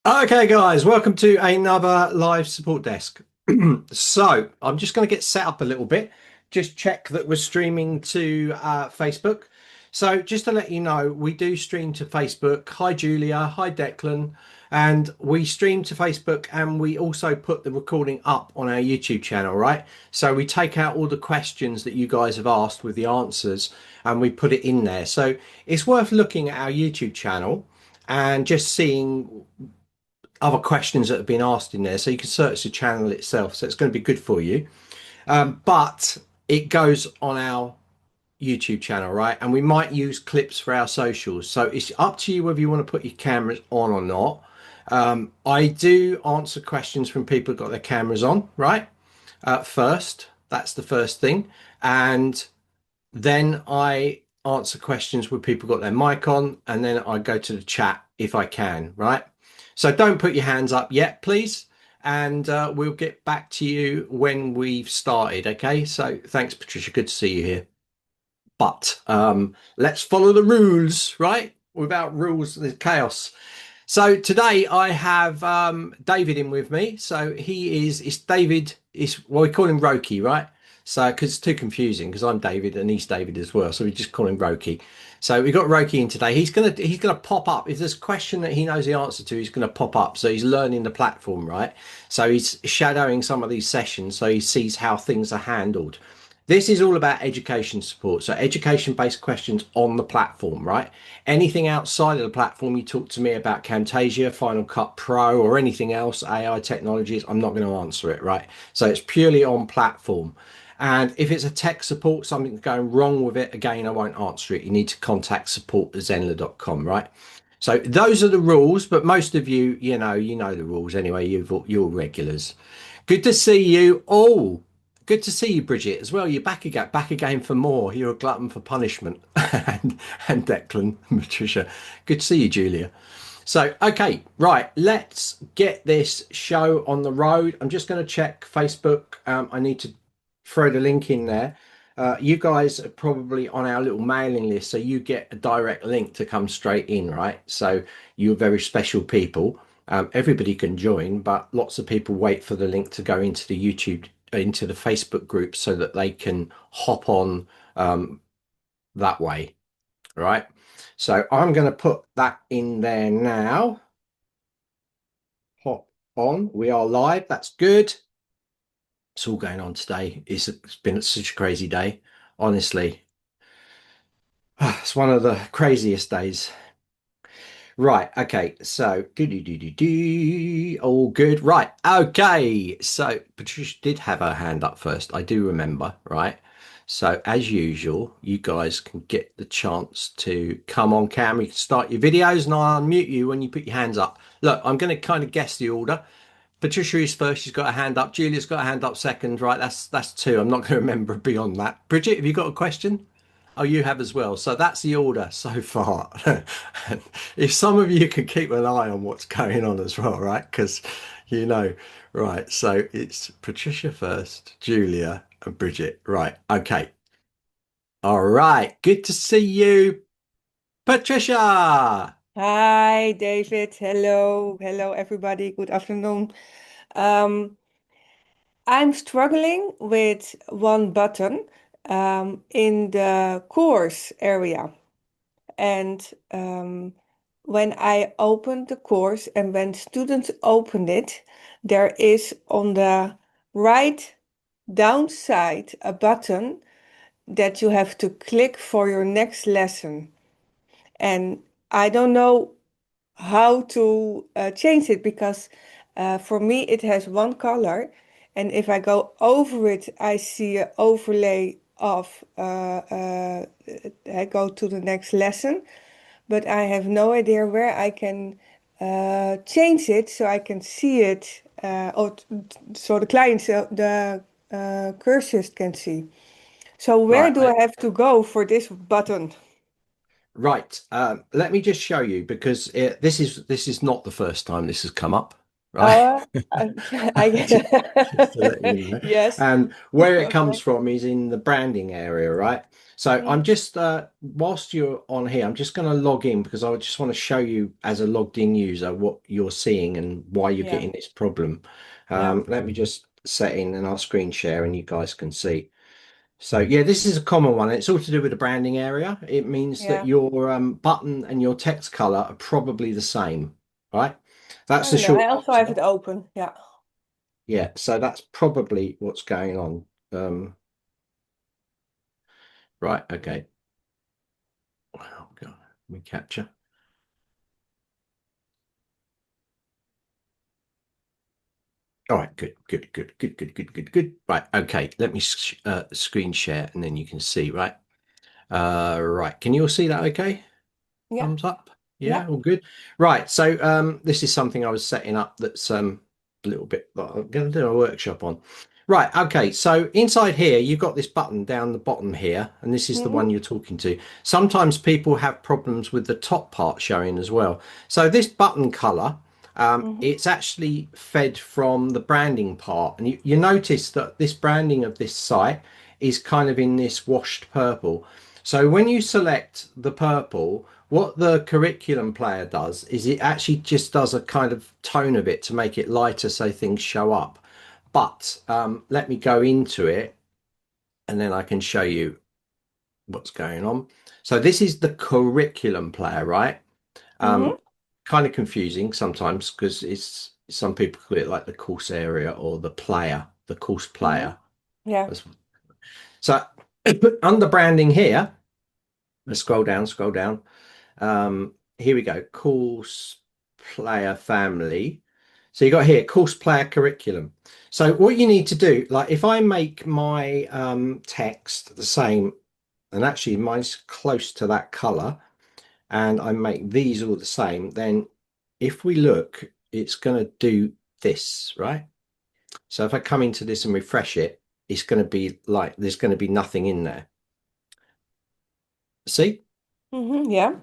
Okay, guys, welcome to another live support desk. So, I'm just going to get set up a little bit, just check that we're streaming to Facebook. So, just to let you know, we do stream to Facebook. Hi, Julia. Hi, Declan. And we stream to Facebook and we also put the recording up on our YouTube channel, right? So, we take out all the questions that you guys have asked with the answers and we put it in there. So, it's worth looking at our YouTube channel and just seeing other questions that have been asked in there. So you can search the channel itself. So it's going to be good for you. But it goes on our YouTube channel, right? And we might use clips for our socials. So it's up to you whether you want to put your cameras on or not. I do answer questions from people who've got their cameras on, right? First, that's the first thing. And then I answer questions with people got their mic on, and then I go to the chat if I can, right? So don't put your hands up yet, please. And we'll get back to you when we've started. Okay. So thanks, Patricia. Good to see you here. But let's follow the rules, right? Without rules, there's chaos. So today I have David in with me. So it's David, well, we call him Roki, right? So, because it's too confusing because I'm David and he's David as well. So we just call him Roki. So we've got Roki in today. He's gonna pop up. If there's a question that he knows the answer to, he's gonna pop up. So he's learning the platform, right? So he's shadowing some of these sessions so he sees how things are handled. This is all about education support. So education-based questions on the platform, right? Anything outside of the platform, you talk to me about Camtasia, Final Cut Pro, or anything else, AI technologies, I'm not going to answer it, right? So it's purely on platform. And if it's a tech support, something's going wrong with it, again, I won't answer it. You need to contact support@zenler.com, right? So those are the rules, but most of you, you know the rules anyway. You're regulars. Good to see you all. Good to see you, Bridget, as well. You're back again for more. You're a glutton for punishment. and Declan, Patricia. Good to see you, Julia. So, okay, right, let's get this show on the road. I'm just going to check Facebook. I need to throw the link in there. You guys are probably on our little mailing list, so you get a direct link to come straight in, right? So you're very special people. Everybody can join, but lots of people wait for the link to go into the YouTube, into the Facebook group so that they can hop on that way, right? So I'm going to put that in there now. Hop on. We are live. That's good. It's all going on today. It's been such a crazy day, honestly. It's one of the craziest days. Right, okay, so all good. Right, okay. So Patricia did have her hand up first. I do remember, right? So as usual, you guys can get the chance to come on camera. You can start your videos and I'll unmute you when you put your hands up. Look, I'm going to kind of guess the order. Patricia is first. She's got a hand up. Julia's got a hand up second. Right, that's two. I'm not going to remember beyond that. Bridget, have you got a question? Oh, you have as well. So that's the order so far. If some of you can keep an eye on what's going on as well, right? Because right. So it's Patricia first, Julia, and Bridget. Right. Okay. All right. Good to see you, Patricia. Hi, David. Hello. Hello, everybody. Good afternoon. Um, I'm struggling with one button in the course area. And when I open the course and when students open it, there is on the right down side a button that you have to click for your next lesson. And I don't know how to change it because for me it has one color, and if I go over it I see an overlay of I go to the next lesson, but I have no idea where I can change it so I can see it, so the clients, the cursors can see. So where Right. do I have to go for this button? Right. Let me just show you because this is not the first time this has come up. right? Oh, just, just to let you know. yes. And where it comes Okay. from is in the branding area, right? So I'm Mm, just, whilst you're on here, I'm just going to log in because I just want to show you as a logged in user what you're seeing and why you're yeah. getting this problem. Yeah. Let me just set in and I'll screen share and you guys can see. So yeah, this is a common one. It's all to do with the branding area. It means that Yeah. your button and your text color are probably the same, right? That's Oh the no, short I also have answer. it open. Yeah. Yeah, so that's probably what's going on. Right, okay. Oh God, let me capture. All right, good, good, good, good, good, good, good, good. Right, okay. Let me screen share and then you can see, right? Right. Can you all see that okay? Yeah. Thumbs up. Yeah. Yeah, all good. Right. So this is something I was setting up that's a little bit that I'm going to do a workshop on. Right. Okay. So inside here, you've got this button down the bottom here, and this is the Mm-hmm. one you're talking to. Sometimes people have problems with the top part showing as well. So this button color, Mm-hmm. it's actually fed from the branding part, and you notice that this branding of this site is kind of in this washed purple. So when you select the purple, what the curriculum player does is it actually just does a kind of tone of it to make it lighter so things show up. But let me go into it and then I can show you what's going on. So this is the curriculum player, right? Mm-hmm. Kind of confusing sometimes because it's some people call it like the course area or the player, the course Mm-hmm. player. Yeah. So under branding here, let's scroll down, scroll down. Here we go. Course player family. So you got here course player curriculum. So what you need to do, like if I make my text the same, and actually mine's close to that color, and I make these all the same, then if we look, it's going to do this, right? So if I come into this and refresh it, it's going to be like there's going to be nothing in there. See? Mm-hmm. Yeah.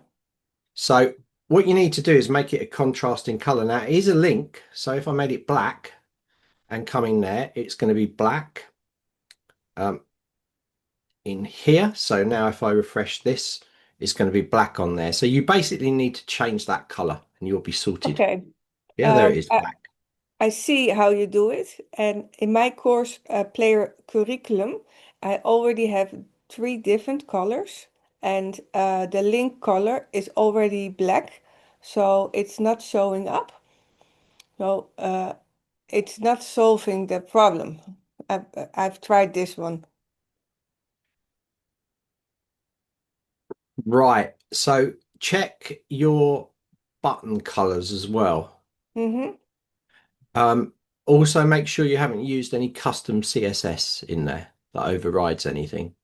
So what you need to do is make it a contrasting color. Now it is a link. So if I made it black and come in there, it's going to be black um, in here. So now if I refresh this, it's going to be black on there. So you basically need to change that color and you'll be sorted. Okay. Yeah, there it Um, is, I, black. I see how you do it. And in my course player curriculum, I already have three different colors. And the link color is already black. So it's not showing up. So it's not solving the problem. I've tried this one. Right. So check your button colors as well. Mm-hmm. Um, Also make sure you haven't used any custom CSS in there that overrides anything.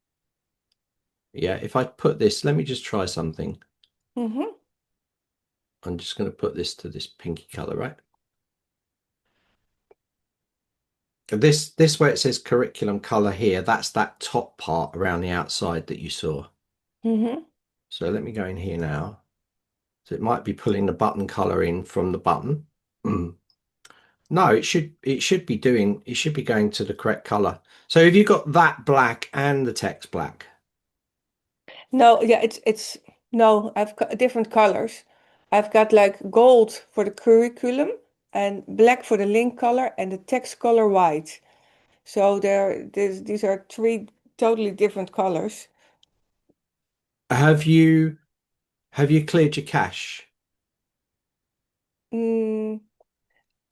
Yeah, if I put this, let me just try something. Mm-hmm. I'm just going to put this to this pinky color, right? This where it says curriculum color here, that's that top part around the outside that you saw. Mm-hmm. So let me go in here now. So it might be pulling the button color in from the button. No, it should be doing it should be going to the correct color. So have you got that black and the text black? No, yeah, it's no, I've got different colors. I've got like gold for the curriculum and black for the link color and the text color white. So these are three totally different colors. Have you have you cleared your cache? Mm,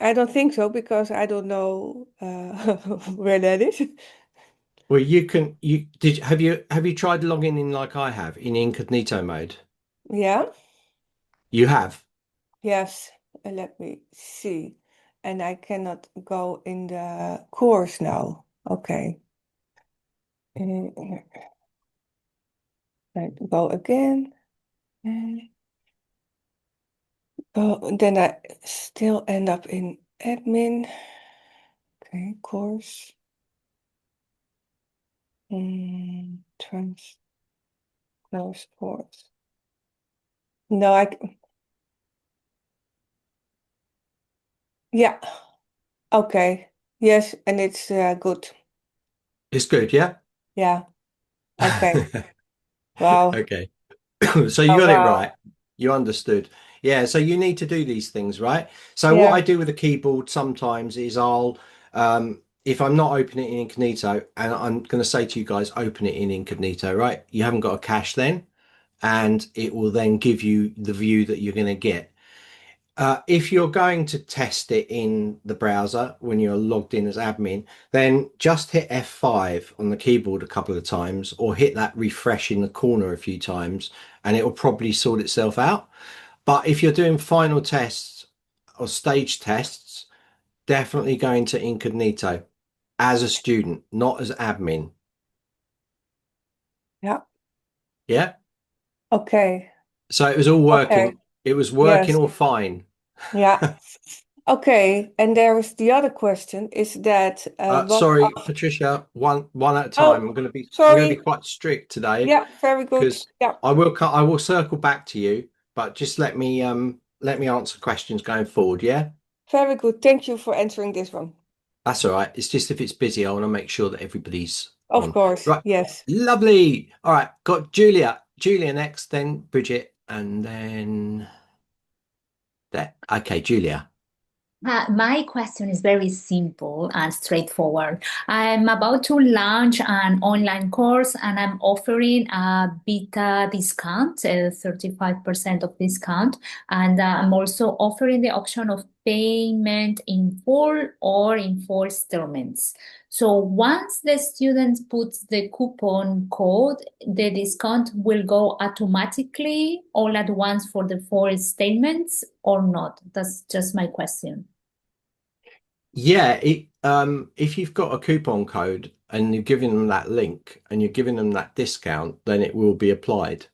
I don't think so because I don't know where that is. Well, you can you did have you tried logging in like I have in incognito mode? Yeah, You have. yes. Let me see. And I cannot go in the course now. Okay. I go again. Oh, then I still end up in admin. Okay, course. Transport. No, Yeah. Okay. Yes, and it's good. It's good, yeah? Yeah. Okay. Wow. Okay. So you Oh, got it wow. right. You understood. Yeah, so you need to do these things, right? So what Yeah. I do with the keyboard sometimes is if I'm not opening it in incognito, and I'm going to say to you guys, open it in incognito, right? You haven't got a cache then, and it will then give you the view that you're going to get. If you're going to test it in the browser when you're logged in as admin, then just hit F5 on the keyboard a couple of times or hit that refresh in the corner a few times, and it will probably sort itself out. But if you're doing final tests or stage tests, definitely go into incognito as a student, not as admin. Yeah. Yeah. Okay. So it was all Okay. working. It was working Yes. all fine. Yeah. Okay. And there is the other question is that what Sorry, Patricia, one at a time. oh, I'm gonna be sorry. quite strict today Yeah, very good. because Yeah, I will circle back to you, but just let me answer questions going forward, yeah? very good. Thank you for answering this one. That's all right. It's just if it's busy, I want to make sure that everybody's Of on. course. Right. Yes. Lovely. All right, got Julia. Julia next, then Bridget, and then that. Okay, Julia. My question is very simple and straightforward. I'm about to launch an online course and I'm offering a beta discount, 35% of discount. And I'm also offering the option of payment in full or in four installments. So once the student puts the coupon code, the discount will go automatically all at once for the four statements or not? That's just my question. Yeah, if you've got a coupon code and you're giving them that link and you're giving them that discount, then it will be applied.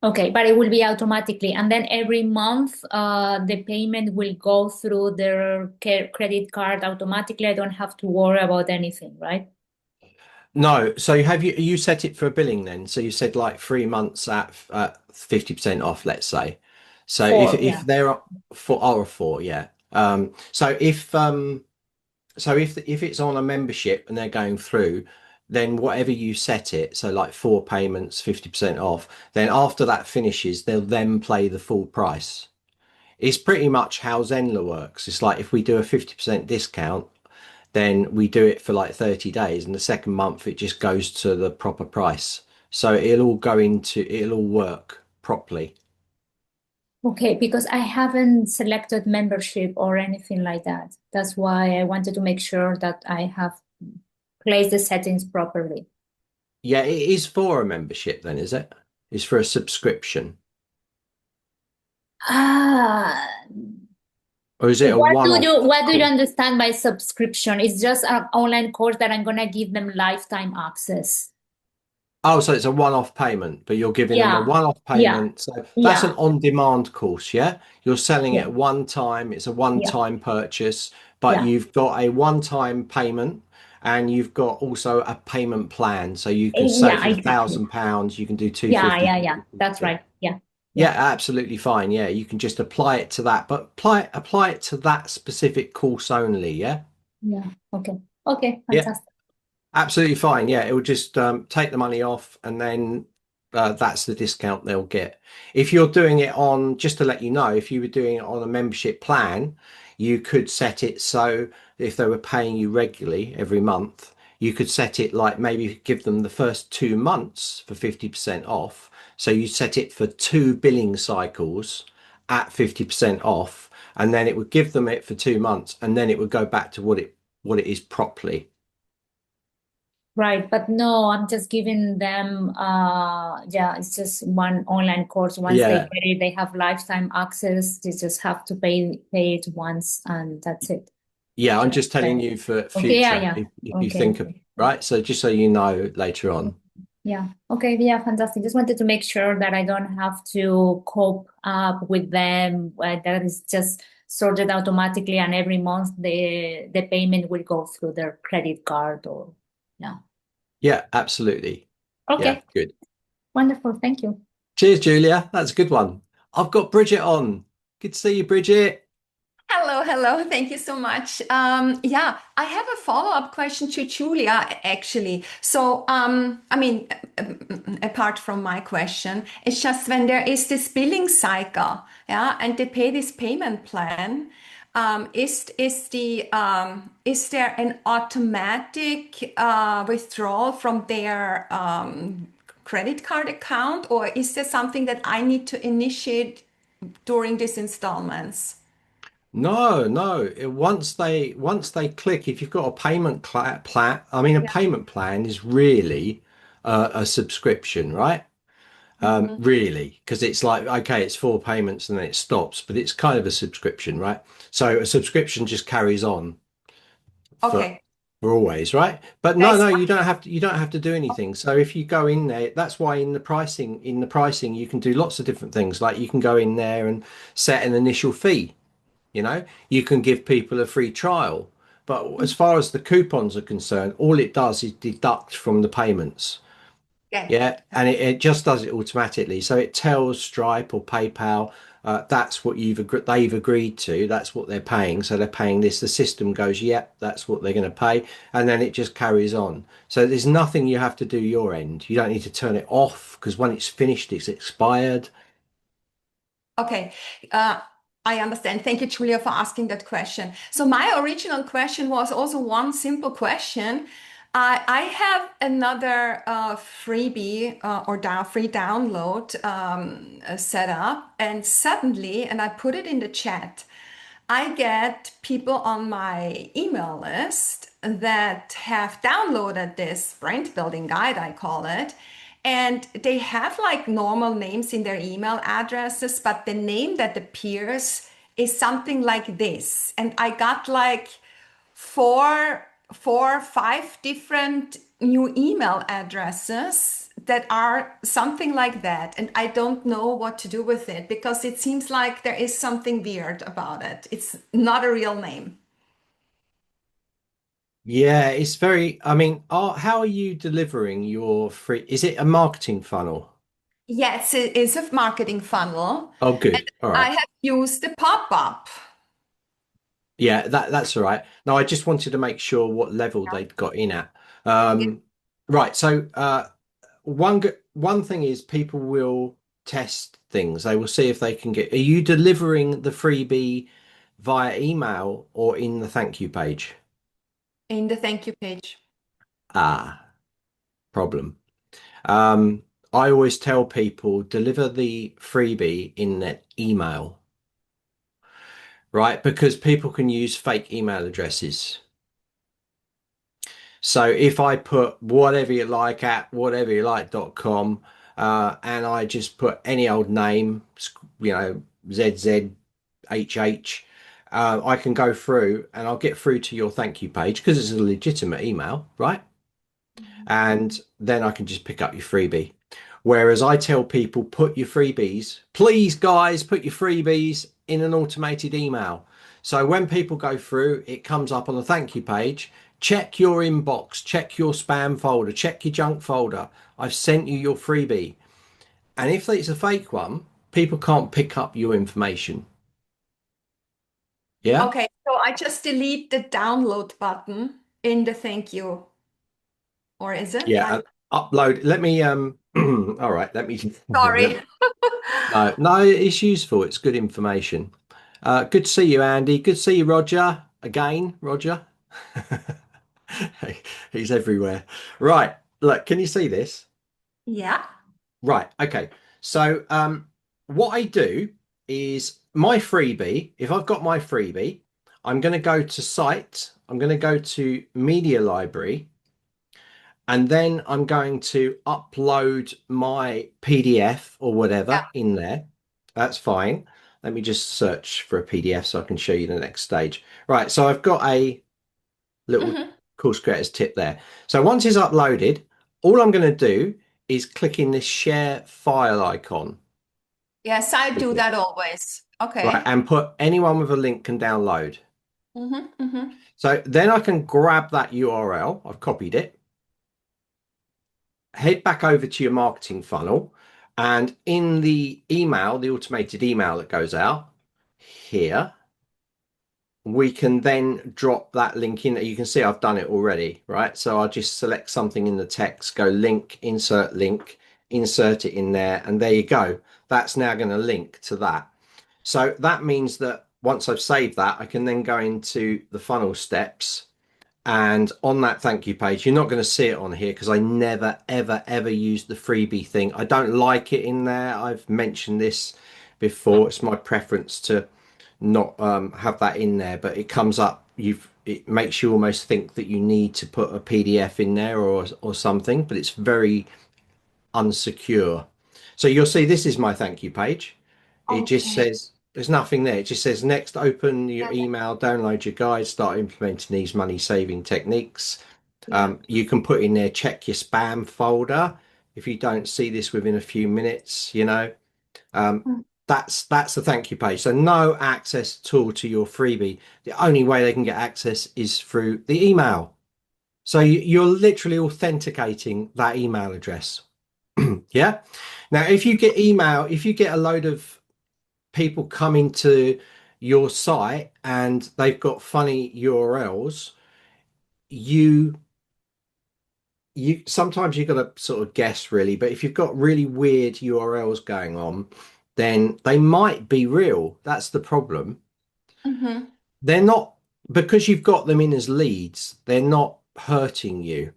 Okay, but it will be automatically. And then every month, the payment will go through their credit card automatically. I don't have to worry about anything, right? No, so have you set it for a billing then? So you said like 3 months at 50% off, let's say. So Four, if yeah. they're up for or four, yeah. So if it's on a membership and they're going through, then whatever you set it, so like four payments, 50% off, then after that finishes, they'll then play the full price. It's pretty much how Zenler works. It's like if we do a 50% discount, then we do it for like 30 days, and the second month it just goes to the proper price. So it'll all work properly. Okay, because I haven't selected membership or anything like that. That's why I wanted to make sure that I have placed the settings properly. Yeah, it is for a membership then, is it? It's for a subscription. Ah, Or is it a one-off what do you call? understand by subscription? It's just an online course that I'm gonna give them lifetime access. Oh, so it's a one-off payment, but you're giving them a Yeah, one-off yeah, payment. So that's an yeah, on-demand course, yeah? You're selling yeah, it one time, it's a yeah, one-time purchase, but yeah. you've got a one-time payment and you've got also a payment plan. So you can say Yeah, for a exactly. thousand pounds, you can do Yeah, 250. yeah, yeah. That's right. Yeah, Yeah, yeah, absolutely fine. Yeah, you can just apply it to that, but apply it to that specific course only, yeah? yeah. Okay. Okay, Yeah. fantastic. Absolutely fine. Yeah, it will just take the money off, and then that's the discount they'll get. If you're doing it on, just to let you know, if you were doing it on a membership plan, you could set it so if they were paying you regularly every month, you could set it like maybe give them the first 2 months for 50% off. So you set it for two billing cycles at 50% off, and then it would give them it for 2 months, and then it would go back to what it is properly. Right, but no, I'm just giving them yeah, it's just one online course. Once they Yeah. get it, they have lifetime access. They just have to pay it once and that's it. Yeah, I'm That's just telling right. you for Okay, yeah, future yeah. if you Okay, think of okay. right. So just so you know later on. Yeah. Okay, yeah, fantastic. Just wanted to make sure that I don't have to cope up with them. That is just sorted automatically and every month the payment will go through their credit card or yeah. Yeah, absolutely. Yeah, Okay, good. wonderful. Thank you. Cheers, Julia. That's a good one. I've got Bridget on. Good to see you, Bridget. Hello, hello. Thank you so much. Yeah, I have a follow-up question to Julia, actually. Apart from my question, it's just when there is this billing cycle, yeah, and they pay this payment plan, is there an automatic withdrawal from their credit card account, or is there something that I need to initiate during these installments? No, no. Once they click, if you've got a plan, I mean, a payment plan is really a subscription, right? Mhm. Really, because it's like, okay, it's four payments and then it stops, but it's kind of a subscription, right? So a subscription just carries on for Okay, for always, right? But no, that's no, you don't have to do anything. So if you go in there, that's why in the pricing you can do lots of different things. Like you can go in there and set an initial fee. You can give people a free trial. But as far as the coupons are concerned, all it does is deduct from the payments. okay. Yeah, and it just does it automatically. So it tells Stripe or PayPal that's what they've agreed to. That's what they're paying. So they're paying this. The system goes, yep, that's what they're going to pay, and then it just carries on. So there's nothing you have to do your end. You don't need to turn it off because when it's finished, it's expired. Okay, uh, I understand. Thank you, Julia, for asking that question. So my original question was also one simple question. I have another freebie free download set up, and suddenly, and I put it in the chat, I get people on my email list that have downloaded this brand building guide, I call it, and they have like normal names in their email addresses, but the name that appears is something like this. And I got like five different new email addresses that are something like that. And I don't know what to do with it because it seems like there is something weird about it. It's not a real name. Yeah, it's very. I mean, how are you delivering your free? Is it a marketing funnel? Yes, it is a marketing funnel. Oh, And good. All I right. have used the pop-up. Yeah, that's all right. No, I just wanted to make sure what level they'd got in at. Yeah. Um, right. So one thing is people will test things. They will see if they can get. Are you delivering the freebie via email or in the thank you page? In the thank you page. Ah, problem. Um, I always tell people deliver the freebie in the email, right? Because people can use fake email addresses. So if I put whatever you like at whateveryouLike.com and I just put any old name, ZZHH, I can go through and I'll get through to your thank you page because it's a legitimate email, right? And then I can just pick up your freebie. Whereas I tell people, put your freebies, please, guys, put your freebies in an automated email. So when people go through, it comes up on the thank you page. Check your inbox, check your spam folder, check your junk folder. I've sent you your freebie. And if it's a fake one, people can't pick up your information. Yeah? Okay, so I just delete the download button in the thank you, or is it? Yeah. I'm And upload. Let me, all right, let sorry. me, no, no, it's useful. It's good information. Good to see you, Andy. Good to see you, Roger. Again, Roger. He's everywhere. Right. Look, can you see this? Yeah. Right. Okay. So, what I do is my freebie, if I've got my freebie, I'm going to go to site, I'm going to go to media library, and then I'm going to upload my PDF or Yeah. whatever in there. That's fine. Let me just search for a PDF so I can show you the next stage. Right, so I've got a little Mhm. course creators tip there. So once it's uploaded, all I'm going to do is click in this share file icon. Yes, I Click do it. that always. Right, Okay. and put anyone with a link can download. Mm-hmm. So then I can grab that URL. I've copied it, head back over to your marketing funnel, and in the email, the automated email that goes out here, we can then drop that link in. You can see I've done it already, right? So I'll just select something in the text, go link, insert it in there, and there you go. That's now going to link to that. So that means that once I've saved that, I can then go into the funnel steps. And on that thank you page, you're not going to see it on here because I never, ever, ever use the freebie thing. I don't like it in there. I've mentioned this before. It's my preference to not have that in there, but it comes up. It makes you almost think that you need to put a PDF in there or something, but it's very unsecure. So you'll see this is my thank you page. It just Okay. says there's nothing there. It just says next, open your email, download your guide, start implementing these money saving techniques. Yeah. You can put in there, check your spam folder. If you don't see this within a few minutes, um, Mm. that's the thank you page. So no access at all to your freebie. The only way they can get access is through the email. So you're literally authenticating that email address. Yeah. Now, if you get a load of people coming to your site and they've got funny URLs, you you sometimes you've got to sort of guess really, but if you've got really weird URLs going on, then they might be real. That's the problem. Mm-hmm. They're not because you've got them in as leads, they're not hurting you,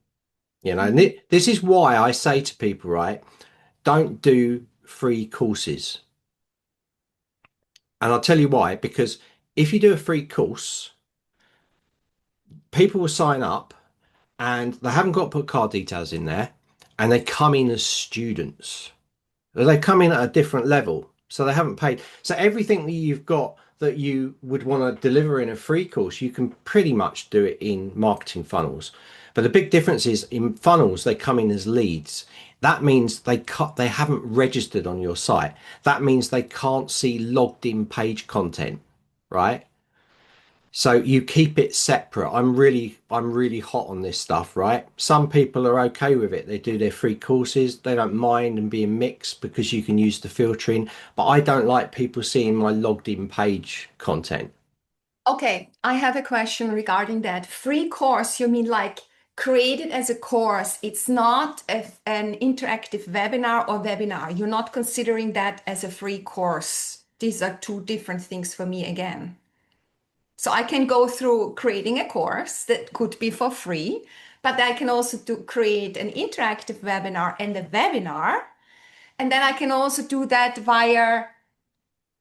and Mm-hmm. this is why I say to people, right, don't do free courses. And I'll tell you why, because if you do a free course, people will sign up and they haven't got to put card details in there and they come in as students. They come in at a different level. So they haven't paid. So everything that you've got that you would want to deliver in a free course, you can pretty much do it in marketing funnels. But the big difference is in funnels, they come in as leads. That means they haven't registered on your site. That means they can't see logged in page content, right? So you keep it separate. I'm really hot on this stuff, right? Some people are okay with it. They do their free courses. They don't mind and being mixed because you can use the filtering. But I don't like people seeing my logged in page content. Okay, I have a question regarding that. Free course, you mean like created as a course? It's not an interactive webinar or webinar. You're not considering that as a free course. These are two different things for me again. So I can go through creating a course that could be for free, but I can also create an interactive webinar and a webinar. And then I can also do that via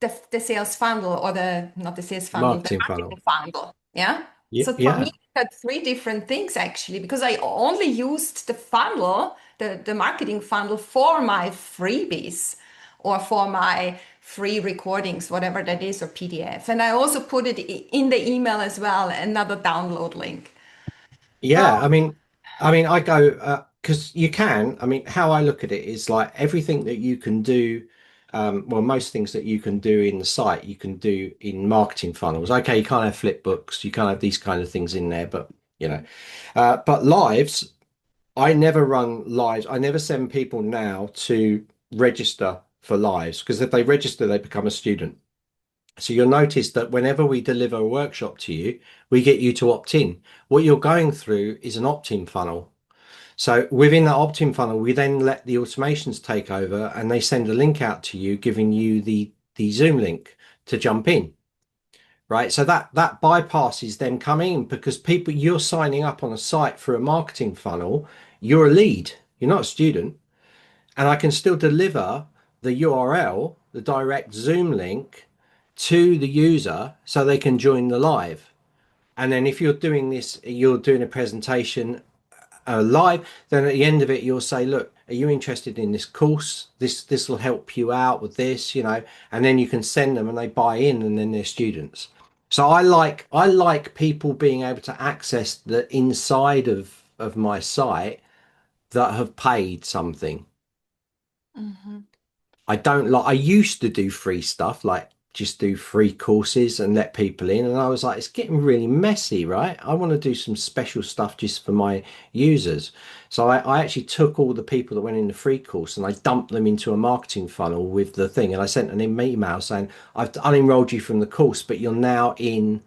the sales funnel or not the sales funnel, the Marketing marketing funnel. funnel. Yeah. Yeah, So for me, yeah. that's three different things actually, because I only used the funnel, the marketing funnel for my freebies or for my free recordings, whatever that is, or PDF. And I also put it in the email as well, another download link. So, Yeah, I mean, I go because you can. I mean, how I look at it is like everything that you can do. Well, most things that you can do in the site, you can do in marketing funnels. Okay, you can't have flip books, you can't have these kind of things in there, but you know, but lives, I never run lives. I never send people now to register for lives because if they register, they become a student. So you'll notice that whenever we deliver a workshop to you, we get you to opt in. What you're going through is an opt-in funnel. So within that opt-in funnel, we then let the automations take over and they send a link out to you, giving you the Zoom link to jump in. Right. So that bypasses them coming in because people you're signing up on a site for a marketing funnel, you're a lead, you're not a student. And I can still deliver the URL, the direct Zoom link to the user so they can join the live. And then if you're doing this, you're doing a presentation live, then at the end of it, you'll say, look, are you interested in this course? This will help you out with this, and then you can send them and they buy in and then they're students. So I like people being able to access the inside of my site that have paid something. mhm. I don't like, I used to do free stuff, like just do free courses and let people in. And I was like, it's getting really messy, right? I want to do some special stuff just for my users. So I actually took all the people that went in the free course and I dumped them into a marketing funnel with the thing. And I sent an email saying, I've unenrolled you from the course, but you're now in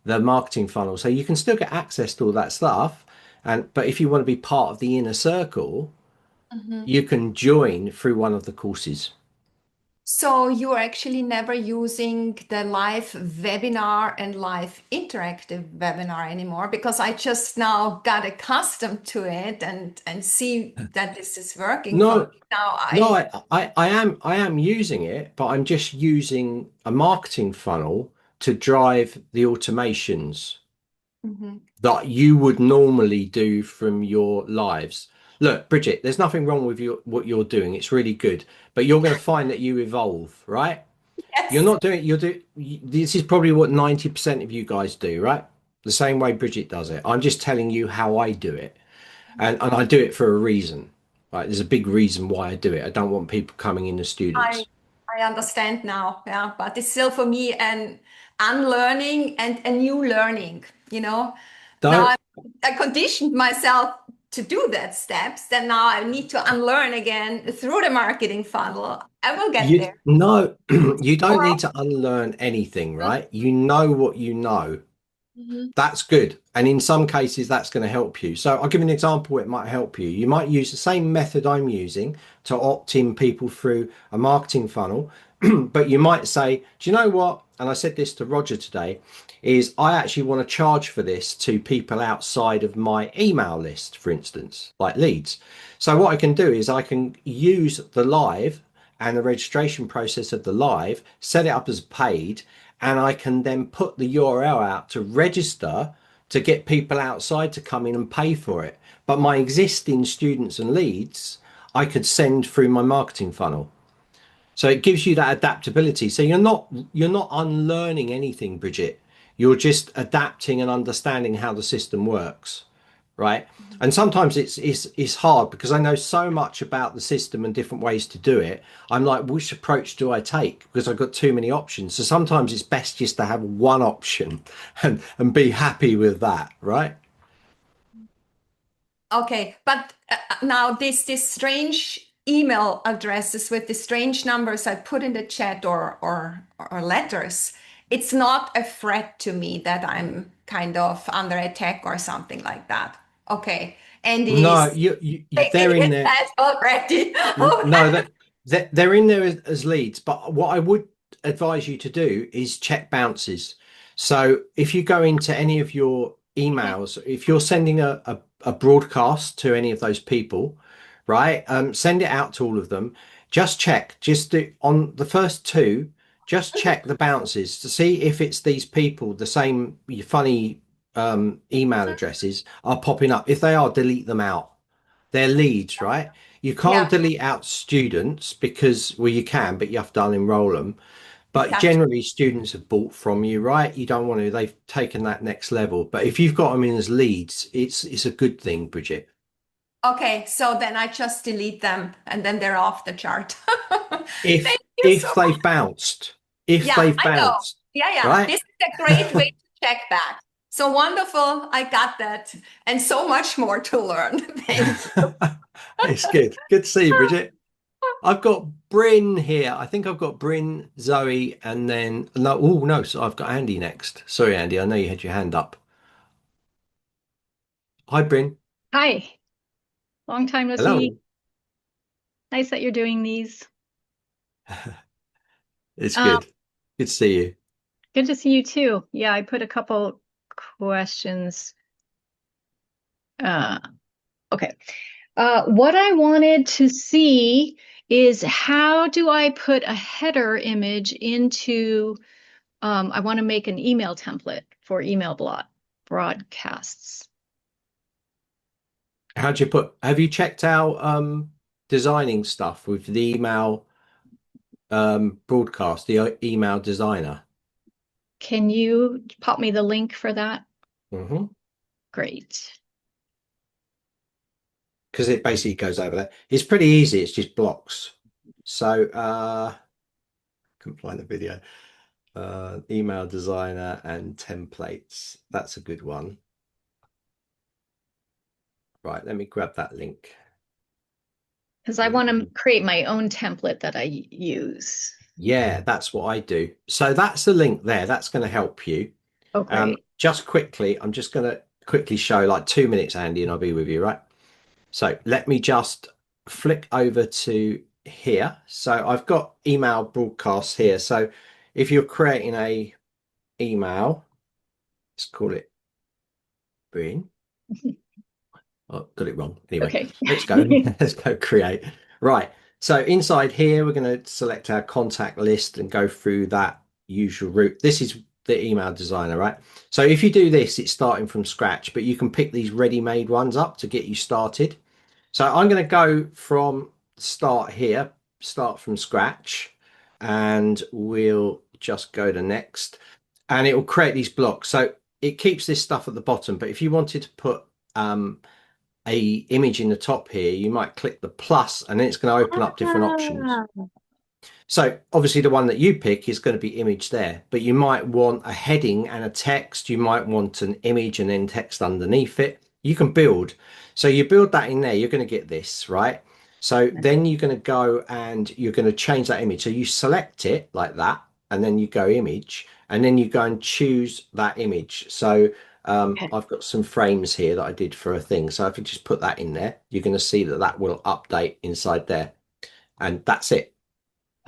the marketing funnel. So you can still get access to all that stuff. And but if you want to be part of the inner circle, Mhm. you can join through one of the courses. So you are actually never using the live webinar and live interactive webinar anymore because I just now got accustomed to it and see that this is working for No, me. Now no, I I am using it, but I'm just using a marketing funnel to drive the automations Mhm. that you would normally do from your lives. Look, Bridget, there's nothing wrong with what you're doing. It's really good, but you're going to find that you evolve, right? You're Yes, not doing, this is probably what 90% of you guys do, right? The same way Bridget does it. I'm just telling you how I do it. And I do it for a reason, right? There's a big reason why I do it. I don't want people coming in as I students. I understand now. Yeah, but it's still for me an unlearning and a new learning, you know. Now Don't I conditioned myself to do that steps, then now I need to unlearn again through the marketing funnel. I will get you there. no, you don't Or need to unlearn anything, right? You know what you know. Mhm. That's good. And in some cases, that's going to help you. So I'll give you an example. It might help you. You might use the same method I'm using to opt in people through a marketing funnel. But you might say, do you know what? And I said this to Roger today, is I actually want to charge for this to people outside of my email list, for instance, like leads. So what I can do is I can use the live and the registration process of the live, set it up as paid, and I can then put the URL out to register to get people outside to come in and pay for it. But my existing students and leads, I could send through my marketing funnel. So it gives you that adaptability. So you're not unlearning anything, Bridget. You're just adapting and understanding how the system works, right? And sometimes it's hard because I know so much about the system and different ways to do it. I'm like, which approach do I take? Because I've got too many options. So sometimes it's best just to have one option and be happy with that, right? Okay, but now this strange email addresses with the strange numbers I put in the chat or letters, it's not a threat to me that I'm kind of under attack or something like that. Okay, Andy No, is they're taking in his there. head already. No, they're in there as leads, but what I would advise you to do is check bounces. So if you go into any of your emails, if you're sending a broadcast to any of those people, right, send it out to all of them. Just check, just do, on the first two, just check the bounces to see if it's these people, the same funny email addresses are popping up. If they are, delete them out. They're leads, right? You can't Yeah, delete out students because, well, you can, but you have to unenroll them. But exactly. generally, students have bought from you, right? You don't want to, they've taken that next level. But if you've got them in as leads, it's a good thing, Bridget. Okay, so then I just delete them and then they're off the chart. If Thank you so if much. they've bounced, if Yeah, they've I know. bounced, Yeah, yeah. right? This is a great way to check back. So wonderful. I got that. And so much more to learn. Thank you. It's good. Good to see you, Bridget. I've got Bryn here. I think I've got Bryn, Zoe, and then no. Oh no, so I've got Andy next. Sorry, Andy. I know you had your hand up. Hi, Bryn. Hi, long time no see. Hello. Nice that you're doing these. It's Um, good. Good to see you. Good to see you too. Yeah, I put a couple questions. Uh, okay. What I wanted to see is how do I put a header image into, I want to make an email template for email broadcasts. How'd you put, have you checked out designing stuff with the email broadcast, the email designer? Can you pop me the link for that? Mm-hmm. Great. Because it basically goes over there. It's pretty easy, it's just blocks. So can find the video. Email designer and templates. That's a good one. Right, let me grab that link. Because I want to create my own template that I use. Yeah, that's what I do. So that's the link there. That's going to help you. Oh, great. Just quickly, I'm just going to quickly show like 2 minutes, Andy, and I'll be with you, right? So let me just flick over to here. So I've got email broadcasts here. So if you're creating a email, let's call it Brin. Oh, got it wrong. Anyway, Okay. let's go. Let's go create. Right. So inside here, we're going to select our contact list and go through that usual route. This is the email designer, right? So if you do this, it's starting from scratch, but you can pick these ready-made ones up to get you started. So I'm going to go from start here, start from scratch, and we'll just go to next, and it will create these blocks. So it keeps this stuff at the bottom, but if you wanted to put a image in the top here, you might click the plus, and then it's going to open up different options. Ah, So obviously the one that you pick is going to be image there, but you might want a heading and a text. You might want an image and then text underneath it. You can build. So you build that in there, you're going to get this, right? So then you're going to go and you're going to change that image. So you select it like that, and then you go image, and then you go and choose that image. So okay. I've got some frames here that I did for a thing. So if you just put that in there, you're going to see that that will update inside there. And that's it.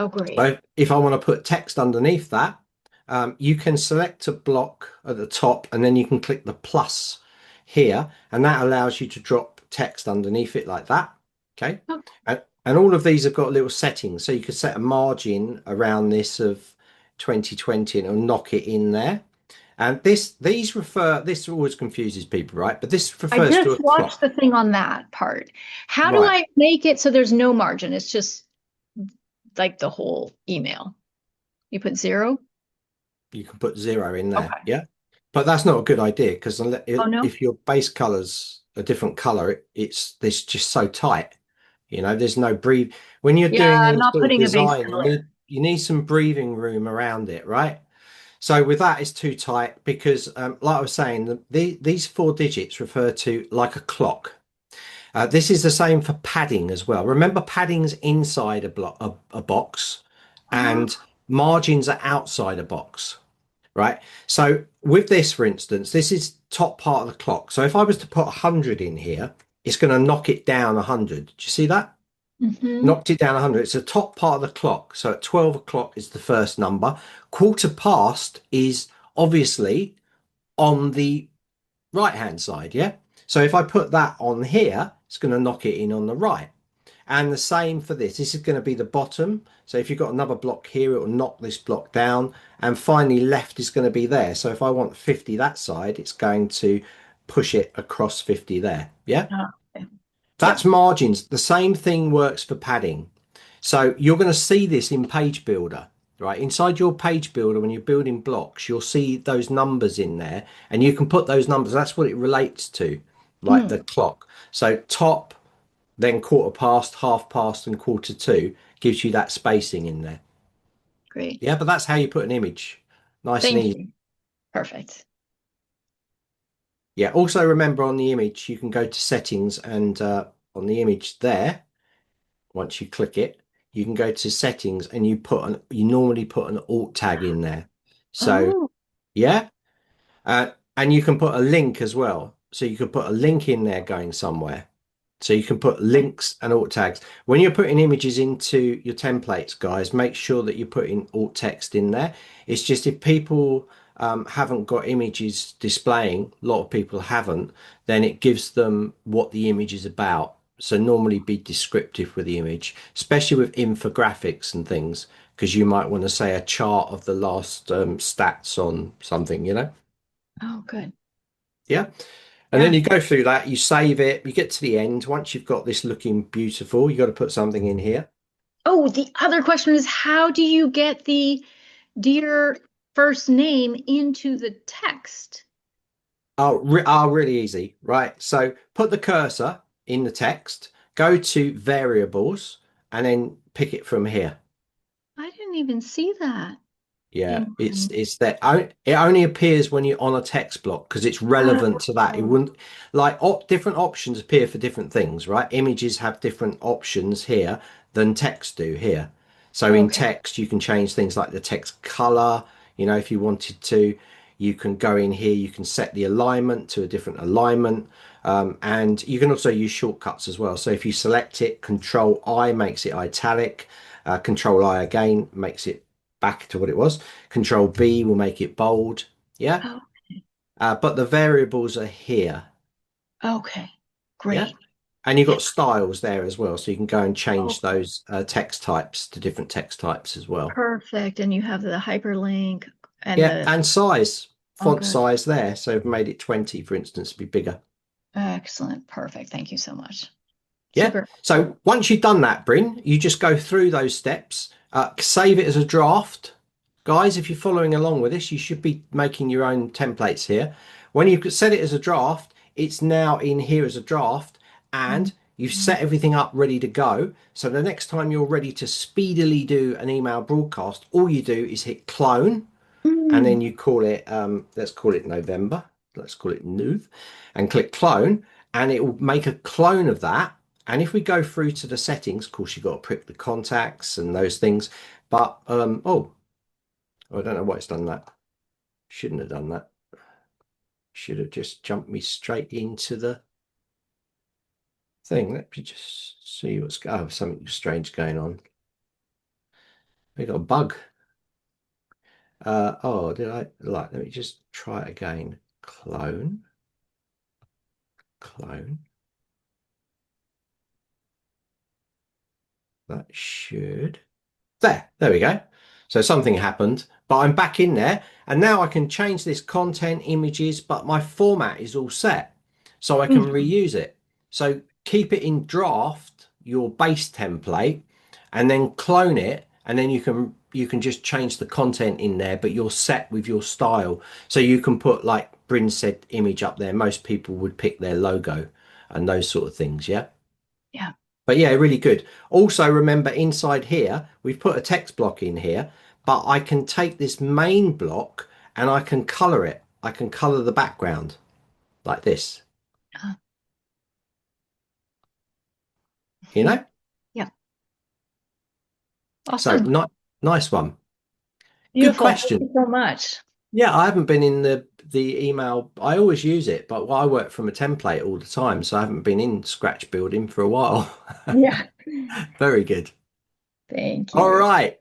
Oh, great. So if I want to put text underneath that, you can select a block at the top and then you can click the plus here, and that allows you to drop text underneath it like that. Okay. Oh, And all of these have got little settings. So you could set a margin around this of 2020 and it'll knock it in there. And this always confuses people, right? But this I refers to a just watched clock. the thing on that part. How do Right. I make it so there's no margin? It's just like the whole email. You put 0? You can put 0 in there. Okay. Yeah. But that's not a good idea because Oh, no? if your base color's a different color, it's just so tight. There's no breathe when you're Yeah, doing I'm any not sort of putting a base design, color. you need some breathing room around it, right? So with that, it's too tight because, like I was saying, these 4 digits refer to like a clock. This is the same for padding as well. Remember, padding's inside a box, Oh, and margins are outside a box, right? So with this, for instance, this is top part of the clock. So if I was to put 100 in here, it's going to knock it down 100. Do you see that? mm-hmm. Knocked it down 100. It's the top part of the clock. So at 12 o'clock is the first number. Quarter past is obviously on the right hand side. Yeah. So if I put that on here, it's going to knock it in on the right. And the same for this. This is going to be the bottom. So if you've got another block here, it will knock this block down. And finally, left is going to be there. So if I want 50 that side, it's going to push it across 50 there. Yeah. Oh, okay. That's margins. The same thing works for padding. So you're going to see this in Page Builder, right? Inside your Page Builder, when you're building blocks, you'll see those numbers in there, and you can put those numbers. That's what it relates to, like Hmm, the clock. So top, then quarter past, half past, and quarter to gives you that spacing in there. great. Yeah, but that's how you put an image. Nice and Thank easy. you. Perfect. Yeah. Also remember on the image, you can go to settings and on the image there, once you click it, you can go to settings and you normally put an alt tag in there. So Oh, yeah, and you can put a link as well. So you could put a link in there going somewhere. So you can put links and alt tags. When you're putting images into your templates, guys, make sure that you're putting alt text in there. It's just if people haven't got images displaying, a lot of people haven't, then it gives them what the image is about. So normally be descriptive with the image, especially with infographics and things, because you might want to say a chart of the last stats on something. oh, good. Yeah. And then Yeah. you go through that, you save it, you get to the end. Once you've got this looking beautiful, you got to put something in here. Oh, the other question is how do you get the dear first name into the text? Really easy, right? So put the cursor in the text, go to variables, and then pick it from here. I didn't even see that. Yeah, in it's that it only appears when you're on a text block because it's relevant to that. It Oh, wouldn't like different options appear for different things, right? Images have different options here than text do here. So in okay. text, you can change things like the text color, if you wanted to. You can go in here, you can set the alignment to a different alignment, and you can also use shortcuts as well. So if you select it, Control I makes it italic, Control I again makes it back to what it was, Control B will make it bold. Yeah. Oh, But the variables are here. okay. Yeah. Great. And you've Yeah. got styles there as well. So you can go and change Okay. those text types to different text types as well. Perfect. And you have the hyperlink and Yeah. the, And size, oh, font good. size there. So I've made it 20, for instance, to be bigger. Excellent. Perfect. Thank you so much. Yeah. Super. So once you've done that, Bryn, you just go through those steps, save it as a draft. Guys, if you're following along with this, you should be making your own templates here. When you set it as a draft, it's now in here as a draft, and you've set everything up ready to go. So the next time you're ready to speedily do an email broadcast, all you do is hit clone, and Mm. then you call it, let's call it November. Let's call it Nuv, and click clone, and it will make a clone of that. And if we go through to the settings, of course, you've got to pick the contacts and those things. But, oh, I don't know why it's done that. Shouldn't have done that. Should have just jumped me straight into the thing. Let me just see what's something strange going on. We got a bug. Oh, did I let me just try it again. Clone. That should there we go. So something happened, but I'm back in there, and now I can change this content, images, but my format is all set, so I can Mhm. reuse it. So keep it in draft, your base template, and then clone it, and then you can just change the content in there, but you're set with your style. So you can put, like Bryn said, image up there. Most people would pick their logo and those sort of things. Yeah. Yeah. But yeah, really good. Also, remember inside here, we've put a text block in here, but I can take this main block and I can color it. I can color the background like this, Uh, you know? yeah. So Awesome. nice one. Good Beautiful. Thank question. you so much. Yeah, I haven't been in the email. I always use it, but I work from a template all the time, so I haven't been in Scratch building for a while. Yeah. Very good. Thank All you. right,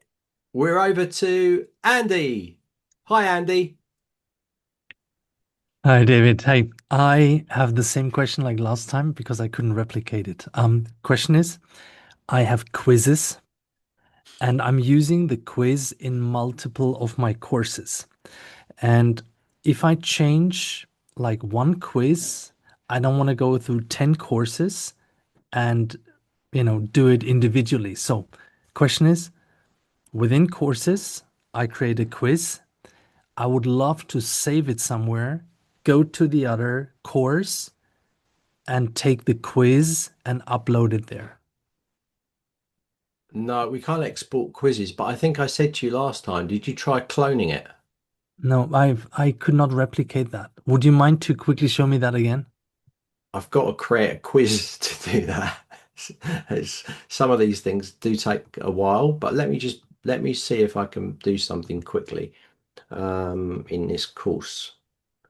we're over to Andy. Hi, Andy. Hi, David. Hey, I have the same question like last time because I couldn't replicate it. Question is, I have quizzes and I'm using the quiz in multiple of my courses. And if I change like one quiz, I don't want to go through 10 courses and, do it individually. So, question is, within courses, I create a quiz. I would love to save it somewhere, go to the other course and take the quiz and upload it there. No, we can't export quizzes, but I think I said to you last time, did you try cloning it? No, I could not replicate that. Would you mind to quickly show me that again? I've got to create a quiz to do that. Some of these things do take a while, but let me see if I can do something quickly in this course.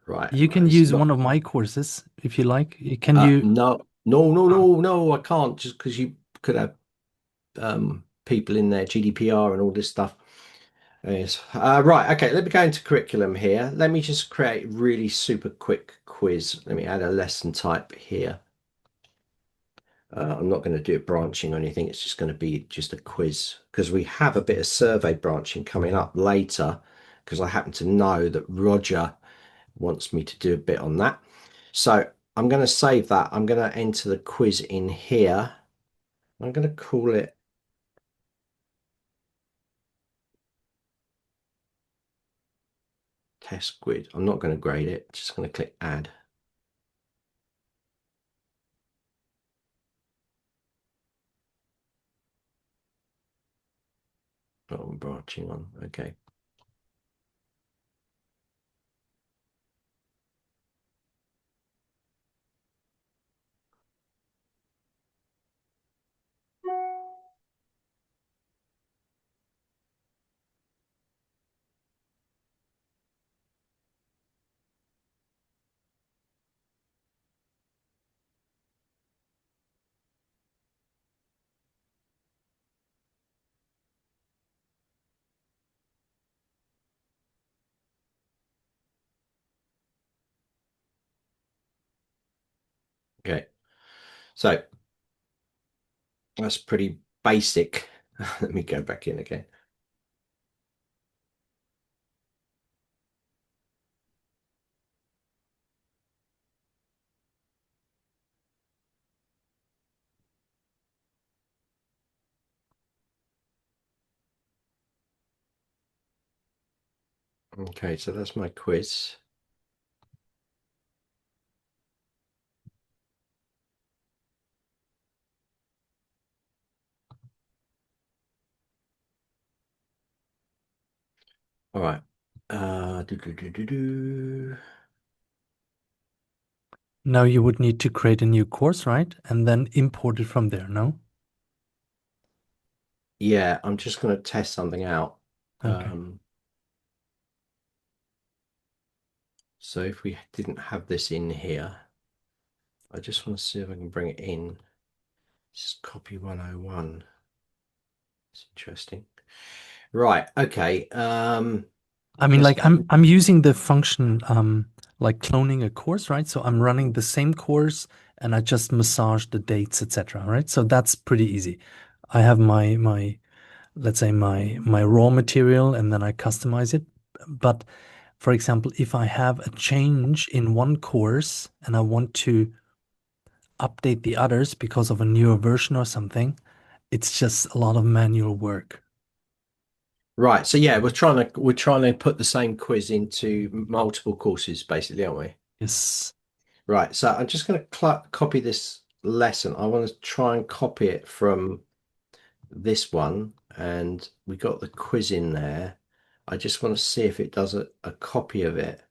Right. You can It's use not one of my courses if you like. Can you? no, I can't, just because you could have people in there, GDPR and all this stuff. Yes. Right. Okay. Let me go into curriculum here. Let me just create a really super quick quiz. Let me add a lesson type here. I'm not going to do it branching or anything. It's just going to be just a quiz because we have a bit of survey branching coming up later because I happen to know that Roger wants me to do a bit on that. So I'm going to save that. I'm going to enter the quiz in here. I'm going to call it test grid. I'm not going to grade it. Just going to click add. Oh, I'm branching on. Okay. Okay. So that's pretty basic. Let me go back in again. Okay, so that's my quiz. All right. Now you would need to create a new course, right? And then import it from there, no? Yeah, I'm just going to test something out. Okay. So if we didn't have this in here, I just want to see if I can bring it in. Just copy 101. It's interesting. Right. Okay. I mean, Let's like I'm using the function like cloning a course, right? So I'm running the same course and I just massage the dates, etc. Right? So that's pretty easy. I have my let's say my raw material and then I customize it. But for example, if I have a change in one course and I want to update the others because of a newer version or something, it's just a lot of manual work. Right. So yeah, we're trying to put the same quiz into multiple courses, basically, aren't we? Yes. Right. So I'm just going to copy this lesson. I want to try and copy it from this one, and we got the quiz in there. I just want to see if it does a copy of it.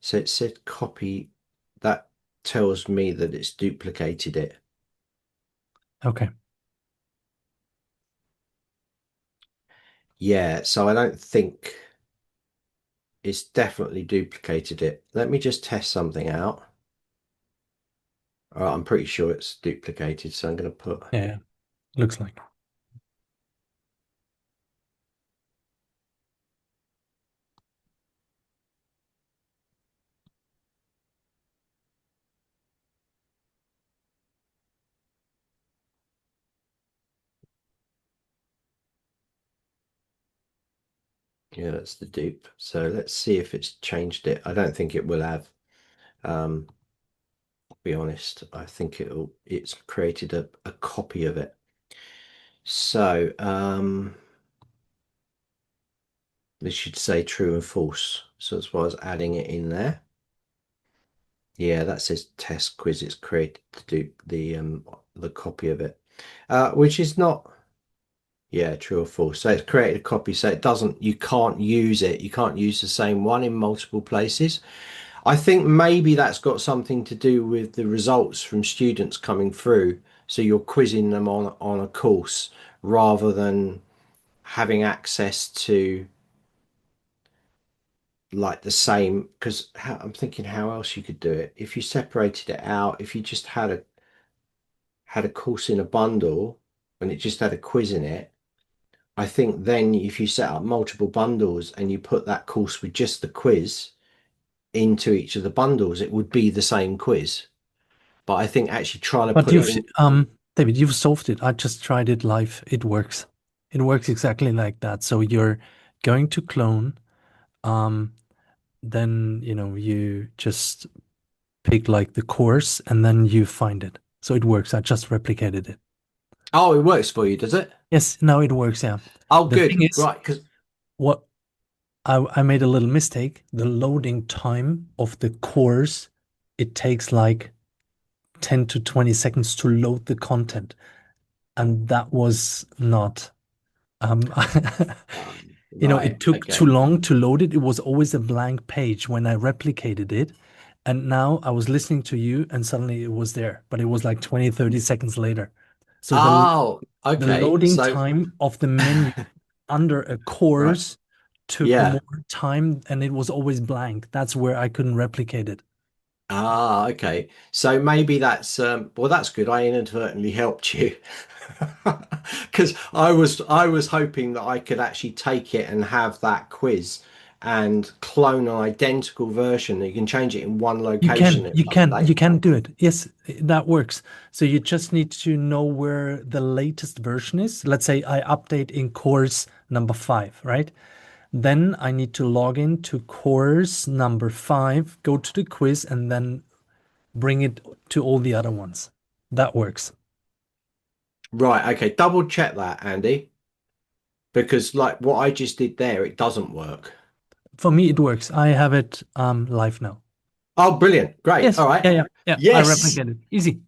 So it said copy. That tells me that it's duplicated it. Okay. Yeah. So I don't think it's definitely duplicated it. Let me just test something out. All right, I'm pretty sure it's duplicated, so I'm going to put. Yeah. Looks like. Yeah, that's the dupe. So let's see if it's changed it. I don't think it will have. Be honest, I think it's created a copy of it. So this should say true and false. So as far as adding it in there. Yeah, that says test quiz. It's created to do the copy of it. Which is not. Yeah, true or false. So it's created a copy, so it doesn't, you can't use it. You can't use the same one in multiple places. I think maybe that's got something to do with the results from students coming through. So you're quizzing them on a course rather than having access to like the same, because I'm thinking how else you could do it. If you separated it out, if you just had a course in a bundle and it just had a quiz in it, I think then if you set up multiple bundles and you put that course with just the quiz into each of the bundles, it would be the same quiz. But I think actually trying to But put it you've in. David, you've solved it. I just tried it live. It works. It works exactly like that. So you're going to clone, um, then you just pick like the course and then you find it. So it works. I just replicated it. Oh, it works for you, does it? Yes, now it works, yeah. Oh, The thing good. is, Right, because what I made a little mistake. The loading time of the course, it takes like 10 to 20 seconds to load the content. And that was not um it right, took too okay. long to load it. It was always a blank page when I replicated it. And now I was listening to you and suddenly it was there, but it was like 20, 30 seconds later. So Oh, the okay. loading So time of the menu under a right, course took yeah. more time and it was always blank. That's where I couldn't replicate it. Ah, okay. So maybe that's well, that's good. I inadvertently helped you. Because I was hoping that I could actually take it and have that quiz and clone an identical version. You can change it in one location. You can do it. Yes, that works. So you just need to know where the latest version is. Let's say I update in course number 5, right? Then I need to log in to course number 5, go to the quiz, and then bring it to all the other ones. That works. Right. Okay. Double check that, Andy, because like what I just did there, it doesn't work. For me, it works. I have it live now. Oh, brilliant. Great. Yes. All right. Yeah. I Yes. replicated. Easy.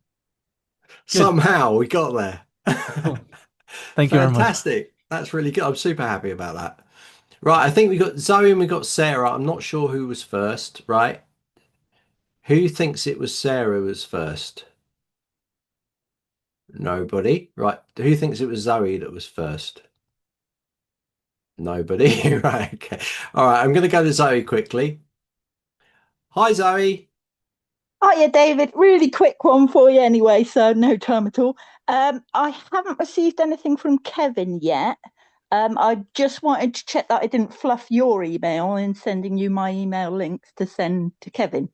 Somehow we got there. Cool. Thank you very much. Fantastic. That's really good. I'm super happy about that. Right. I think we got Zoe and we got Sarah. I'm not sure who was first, right? Who thinks it was Sarah who was first? Nobody. Right. Who thinks it was Zoe that was first? Nobody. Right. Okay. All right. I'm going to go to Zoe quickly. Hi, Zoe. Hiya, David. Really quick one for you anyway, so no time at all. I haven't received anything from Kevin yet. I just wanted to check that I didn't fluff your email in sending you my email links to send to Kevin.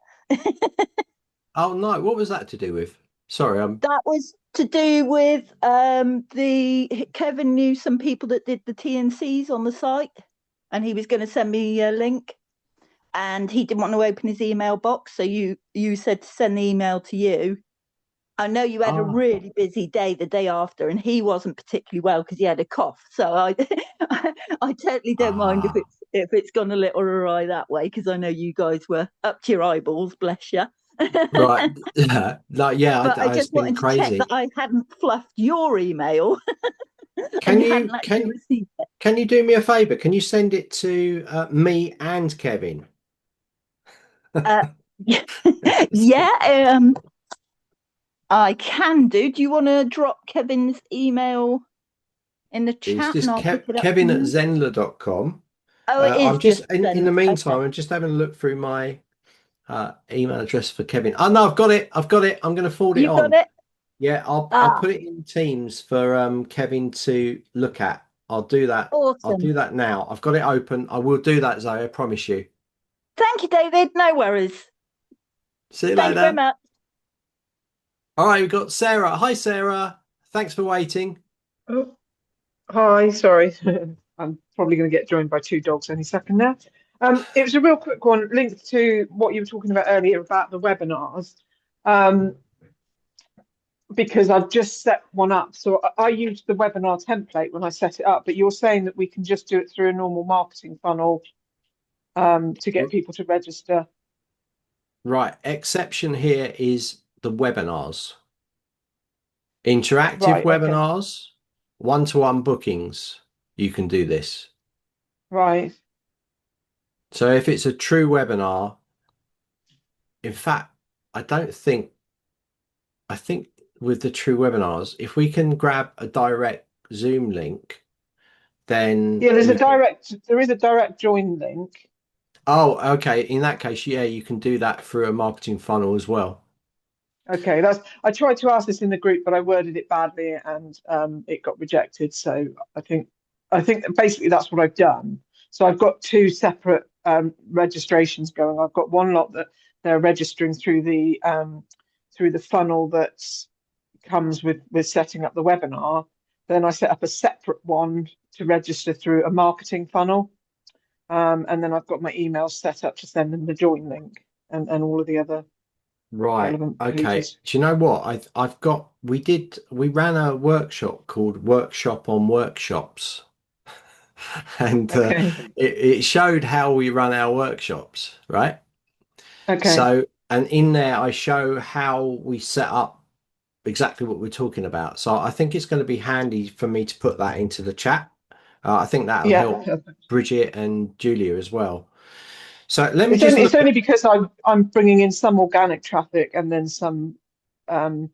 Oh, no. What was that to do with? Sorry. That was to do with Kevin knew some people that did the TNCs on the site, and he was going to send me a link. And he didn't want to open his email box, so you said to send the email to you. I know you had a really busy day the day after, and he wasn't particularly well because he had a cough. So I totally don't mind if it's gone a little awry that way, because I know you guys were up to your eyeballs, bless you. Right. Like, yeah, But I just wanted to check that I hadn't fluffed your email. Can you do me a favor? Can you send it to me and Kevin? Yeah, I can do. Do you want to drop Kevin's email in the chat? It's just Kevin at Zenler.com. Oh, it is. I'm just in the meantime, okay. I'm just having a look through my email address for Kevin. Oh no, I've got it. I'm going to forward it on. You got it? Yeah, I'll put it in Teams for Kevin to look at. I'll do that. Awesome. I'll do that now. I've got it open. I will do that, Zoe. I promise you. Thank you, David. No worries. See you later. Thank you very much. All right, we've got Sarah. Hi, Sarah. Thanks for waiting. Oh, hi. Sorry. I'm probably going to get joined by 2 dogs any second now. It was a real quick one linked to what you were talking about earlier about the webinars. Because I've just set one up. So I used the webinar template when I set it up, but you're saying that we can just do it through a normal marketing funnel to get people to register. Right. Exception here is the webinars. Interactive webinars, one-to-one bookings, you can do this. Right. So if it's a true webinar, in fact, I think with the true webinars, if we can grab a direct Zoom link, then yeah, there is a direct join link. Oh, okay. In that case, yeah, you can do that through a marketing funnel as well. Okay, I tried to ask this in the group, but I worded it badly and it got rejected. So I think basically that's what I've done. So I've got 2 separate registrations going. I've got one lot that they're registering through the funnel that comes with setting up the webinar. Then I set up a separate one to register through a marketing funnel. And then I've got my email set up to send them the join link and all of the other relevant okay pages. Do you know what we ran a workshop called Workshop on Workshops and it showed how we run our workshops, right? So, and in there I show how we set up exactly what we're talking about. So I think it's going to be handy for me to put that into the chat. I think that'll help Bridget and Julia as well. So let me it's only because I'm bringing in some organic traffic and then some from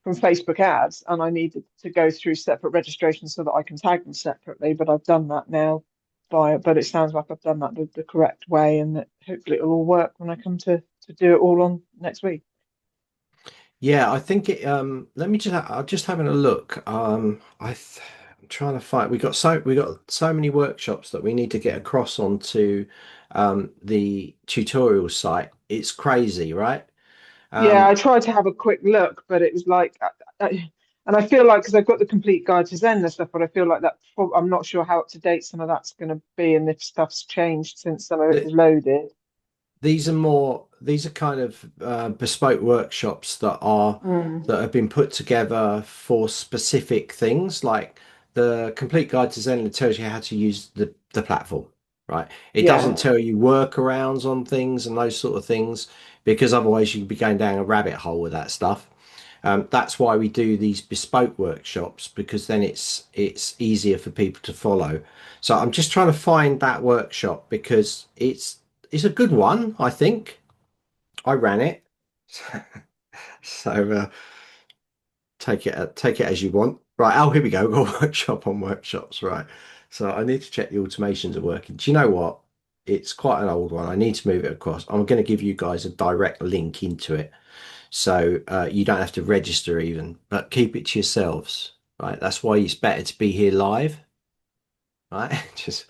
Facebook ads, and I needed to go through separate registrations so that I can tag them separately. But I've done that now, but it sounds like I've done that the correct way, and that hopefully it'll all work when I come to do it all on next week. Yeah, I think it. Let me I'm just having a look. trying to find. We got so many workshops that we need to get across onto the tutorial site. It's crazy, right? Yeah, Um, I tried to have a quick look, but it was like, and I feel like because I've got the complete guide to Zen and stuff, but I feel like I'm not sure how up to date some of that's going to be, and if stuff's changed since some of it th was loaded. these are kind of bespoke workshops Mm. that have been put together for specific things. Like the complete guide to Zenler tells you how to use the platform, right? It doesn't Yeah, tell you workarounds on things and those sort of things, because otherwise you could be going down a rabbit hole with that stuff. That's why we do these bespoke workshops, because then it's easier for people to follow. So I'm just trying to find that workshop because it's a good one, I think. I ran it. So take it as you want. Right. Oh, here we go. We've got a workshop on workshops. Right. So I need to check the automations are working. Do you know what? It's quite an old one. I need to move it across. I'm going to give you guys a direct link into it. So you don't have to register even, but keep it to yourselves. Right. That's why it's better to be here live. Right. Just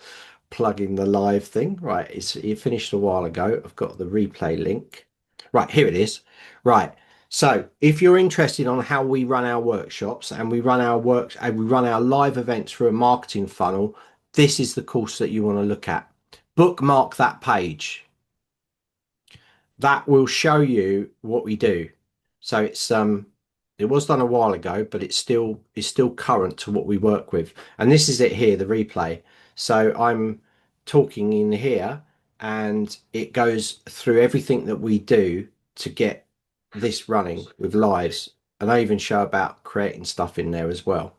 plug in the live thing. Right. It finished a while ago. I've got the replay link. Right. Here it is. Right. So if you're interested on how we run our workshops and we run our live events through a marketing funnel, this is the course that you want to look at. Bookmark that page. That will show you what we do. So it was done a while ago, but it's still current to what we work with. And this is it here, the replay. So I'm talking in here and it goes through everything that we do to get this running with lives. And I even show about creating stuff in there as well.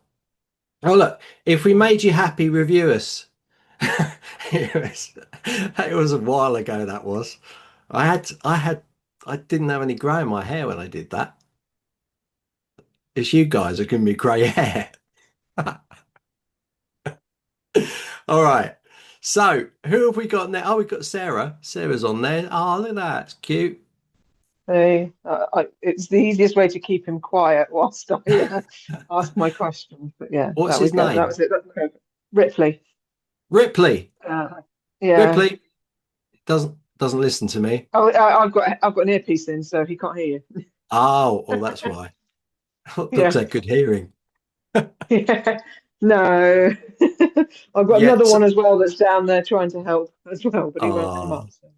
Oh, look, if we made you happy, review us. It was a while ago, that was. I didn't have any grey in my hair when I did that. It's you guys are giving me grey hair. All right. So who have we got now? Oh, we've got Sarah. Sarah's on there. Oh, look at that. It's cute. hey, it's the easiest way to keep him quiet whilst I ask my questions. But yeah, What's that we his go. That name? was it. That's perfect. Ripley. Ripley. Uh, yeah. Ripley doesn't listen to me. Oh, I've got an earpiece in, so he can't hear you. Oh, well, that's why. Dogs Yeah. have good hearing. Yeah. No. I've got Yeah. another So, one as well that's down there trying to help as well, but he won't come up. oh, So.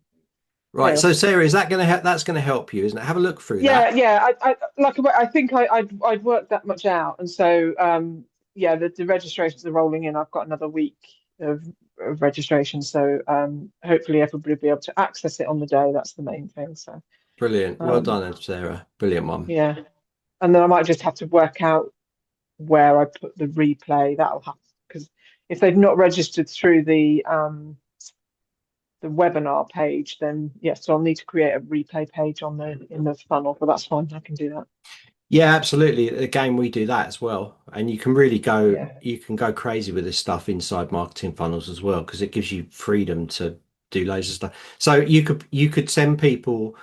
right. Yeah. So Sarah, is that going to help? That's going to help you, isn't it? Have a look through Yeah, that. yeah. I think I'd worked that much out, and so yeah, the registrations are rolling in. I've got another week of registration, so hopefully everybody will be able to access it on the day. That's the main thing. So Brilliant. Well um, done, Sarah. Brilliant one. yeah, and then I might just have to work out where I put the replay. That'll happen because if they've not registered through the webinar page, then yes, so I'll need to create a replay page on the in the funnel, but that's fine. I can do that. Yeah, absolutely. Again, we do that as well. And you can really Yeah. you can go crazy with this stuff inside marketing funnels as well, because it gives you freedom to do loads of stuff. So you could send people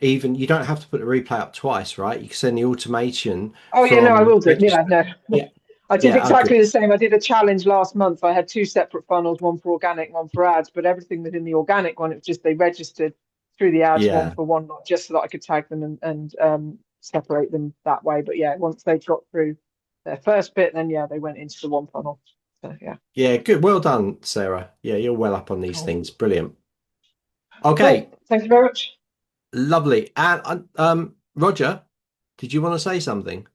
even you don't have to put the replay up twice, right? You can send the automation Oh yeah, no, I from will do. Yeah, register. no. Yeah, I did yeah, oh good. exactly the same. I did a challenge last month. I had two separate funnels, one for organic, one for ads, but everything within the organic one, it was just they registered through the ads one Yeah. for one lot, just so that I could tag them and separate them that way. But yeah, once they got through their first bit, then yeah, they went into the one funnel. So yeah. Yeah, good. Well done, Sarah. Yeah, you're well up on these Cool. things. Brilliant. Cool. Okay, Thank you very much. lovely. And Roger, did you want to say something?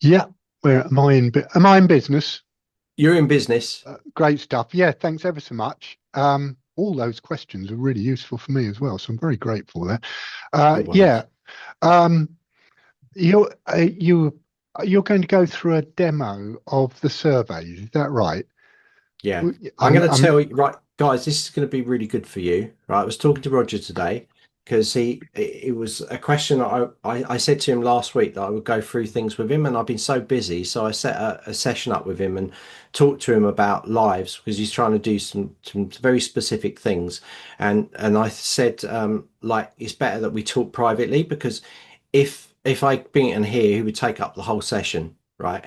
Yeah, where am I in? Am I in business? You're in business. Great stuff. Yeah, thanks ever so much. All those questions are really useful for me as well, so I'm very grateful there. No worries. Yeah, you're going to go through a demo of the surveys, is that right? Yeah, I'm I'm, going to I'm tell you, right, guys, this is going to be really good for you. Right, I was talking to Roger today. because it was a question I said to him last week that I would go through things with him, and I've been so busy, so I set a session up with him and talked to him about lives because he's trying to do some very specific things, and I said like it's better that we talk privately because if I bring it in here, he would take up the whole session, right?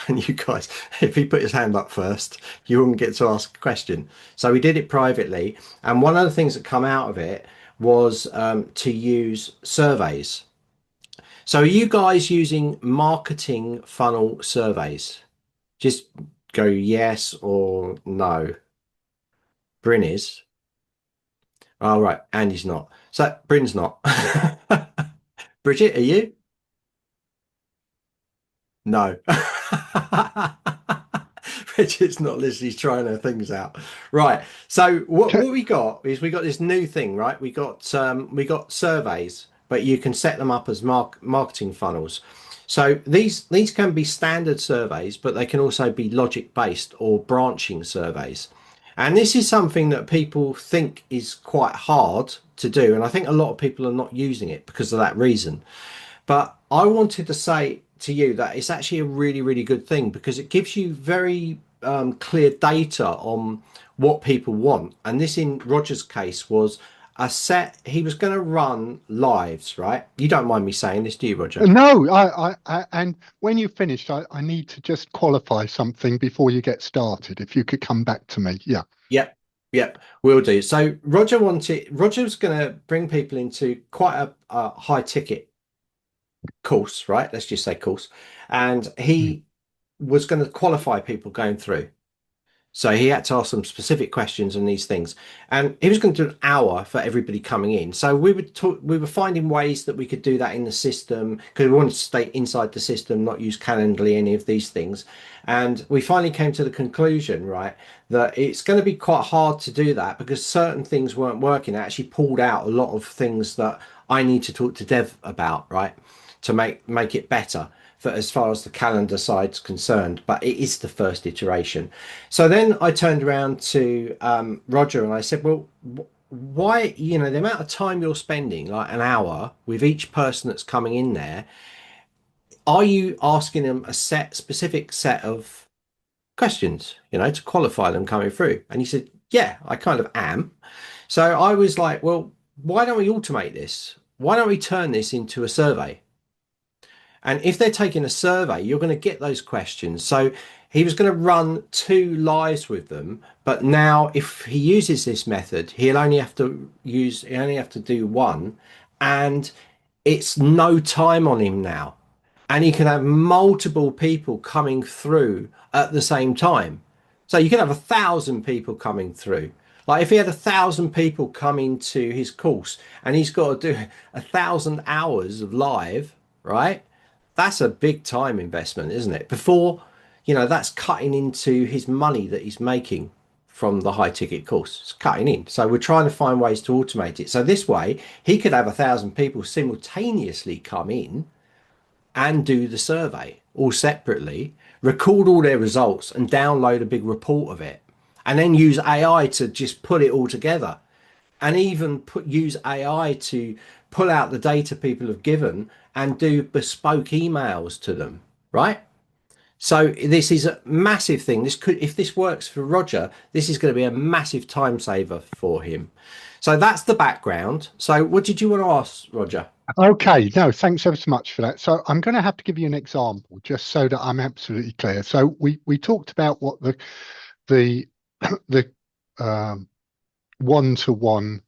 And you guys, if he put his hand up first, you wouldn't get to ask a question. So we did it privately. And one of the things that come out of it was to use surveys. So are you guys using marketing funnel surveys? Just go yes or no. Bryn is. Oh, right. Andy's not. So Bryn's not. Bridget, are you? No. Bridget's not listening, she's trying her things out. Right. So what we got is we got this new thing, right? We got surveys, but you can set them up as marketing funnels. So these can be standard surveys, but they can also be logic based or branching surveys. And this is something that people think is quite hard to do. And I think a lot of people are not using it because of that reason. But I wanted to say to you that it's actually a really, really good thing because it gives you very clear data on what people want. And this, in Roger's case, was a set. He was going to run lives, right? You don't mind me saying this, do you, Roger? No, and when you finished, I need to just qualify something before you get started. If you could come back to me, yeah. Yep, will do. So Roger was going to bring people into quite a high ticket course, right? Let's just say course. And he was going to qualify people going through. So he had to ask some specific questions and these things. And he was going to do an hour for everybody coming in. So we were finding ways that we could do that in the system because we wanted to stay inside the system, not use Calendly, any of these things. And we finally came to the conclusion, right, that it's going to be quite hard to do that because certain things weren't working. I actually pulled out a lot of things that I need to talk to Dev about, right, to make it better for as far as the calendar side's concerned, but it is the first iteration. So then I turned around to Roger and I said, well, why, the amount of time you're spending, like an hour with each person that's coming in there, are you asking them a specific set of questions, to qualify them coming through? And he said, yeah, I kind of am. So I was like, well, why don't we automate this? Why don't we turn this into a survey? And if they're taking a survey, you're going to get those questions. So he was going to run 2 lives with them. But now if he uses this method, he'll only have to do 1. And it's no time on him now. And he can have multiple people coming through at the same time. So you can have 1,000 people coming through. Like if he had 1,000 people come into his course and he's got to do 1,000 hours of live, right? That's a big time investment, isn't it? Before, that's cutting into his money that he's making from the high ticket course. It's cutting in. So we're trying to find ways to automate it. So this way he could have 1,000 people simultaneously come in and do the survey all separately, record all their results and download a big report of it. And then use AI to just put it all together. And even use AI to pull out the data people have given and do bespoke emails to them, right? So this is a massive thing. If this works for Roger, this is going to be a massive time saver for him. So that's the background. So what did you want to ask, Roger? Okay, no, thanks ever so much for that. So I'm going to have to give you an example just so that I'm absolutely clear. So we talked about what the one-to-one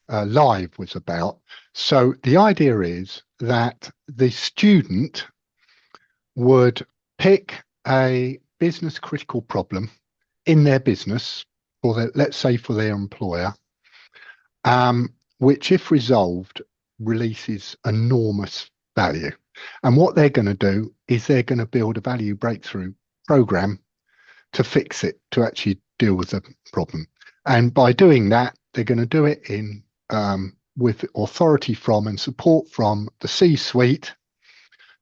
live was about. So the idea is that the student would pick a business critical problem in their business, let's say for their employer, which if resolved releases enormous value. And what they're going to do is they're going to build a value breakthrough program to fix it, to actually deal with the problem. And by doing that, they're going to do it in with authority from and support from the C-suite,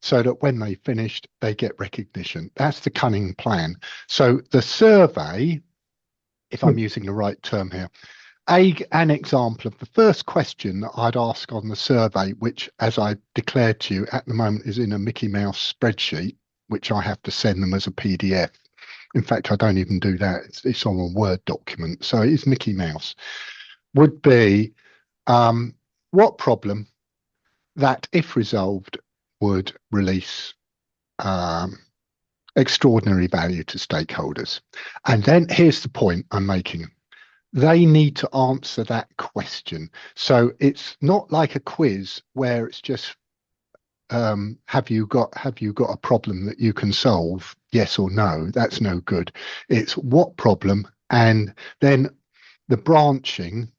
so that when they finished, they get recognition. That's the cunning plan. So the survey, if I'm using the right term here, an example of the first question that I'd ask on the survey, which, as I declared to you, at the moment is in a Mickey Mouse spreadsheet, which I have to send them as a PDF. In fact, I don't even do that. It's on a Word document. So it is Mickey Mouse. Would be what problem that, if resolved, would release extraordinary value to stakeholders. And then here's the point I'm making. They need to answer that question. So it's not like a quiz where it's just have you got a problem that you can solve? Yes or no. That's no good. It's what problem, and then the branching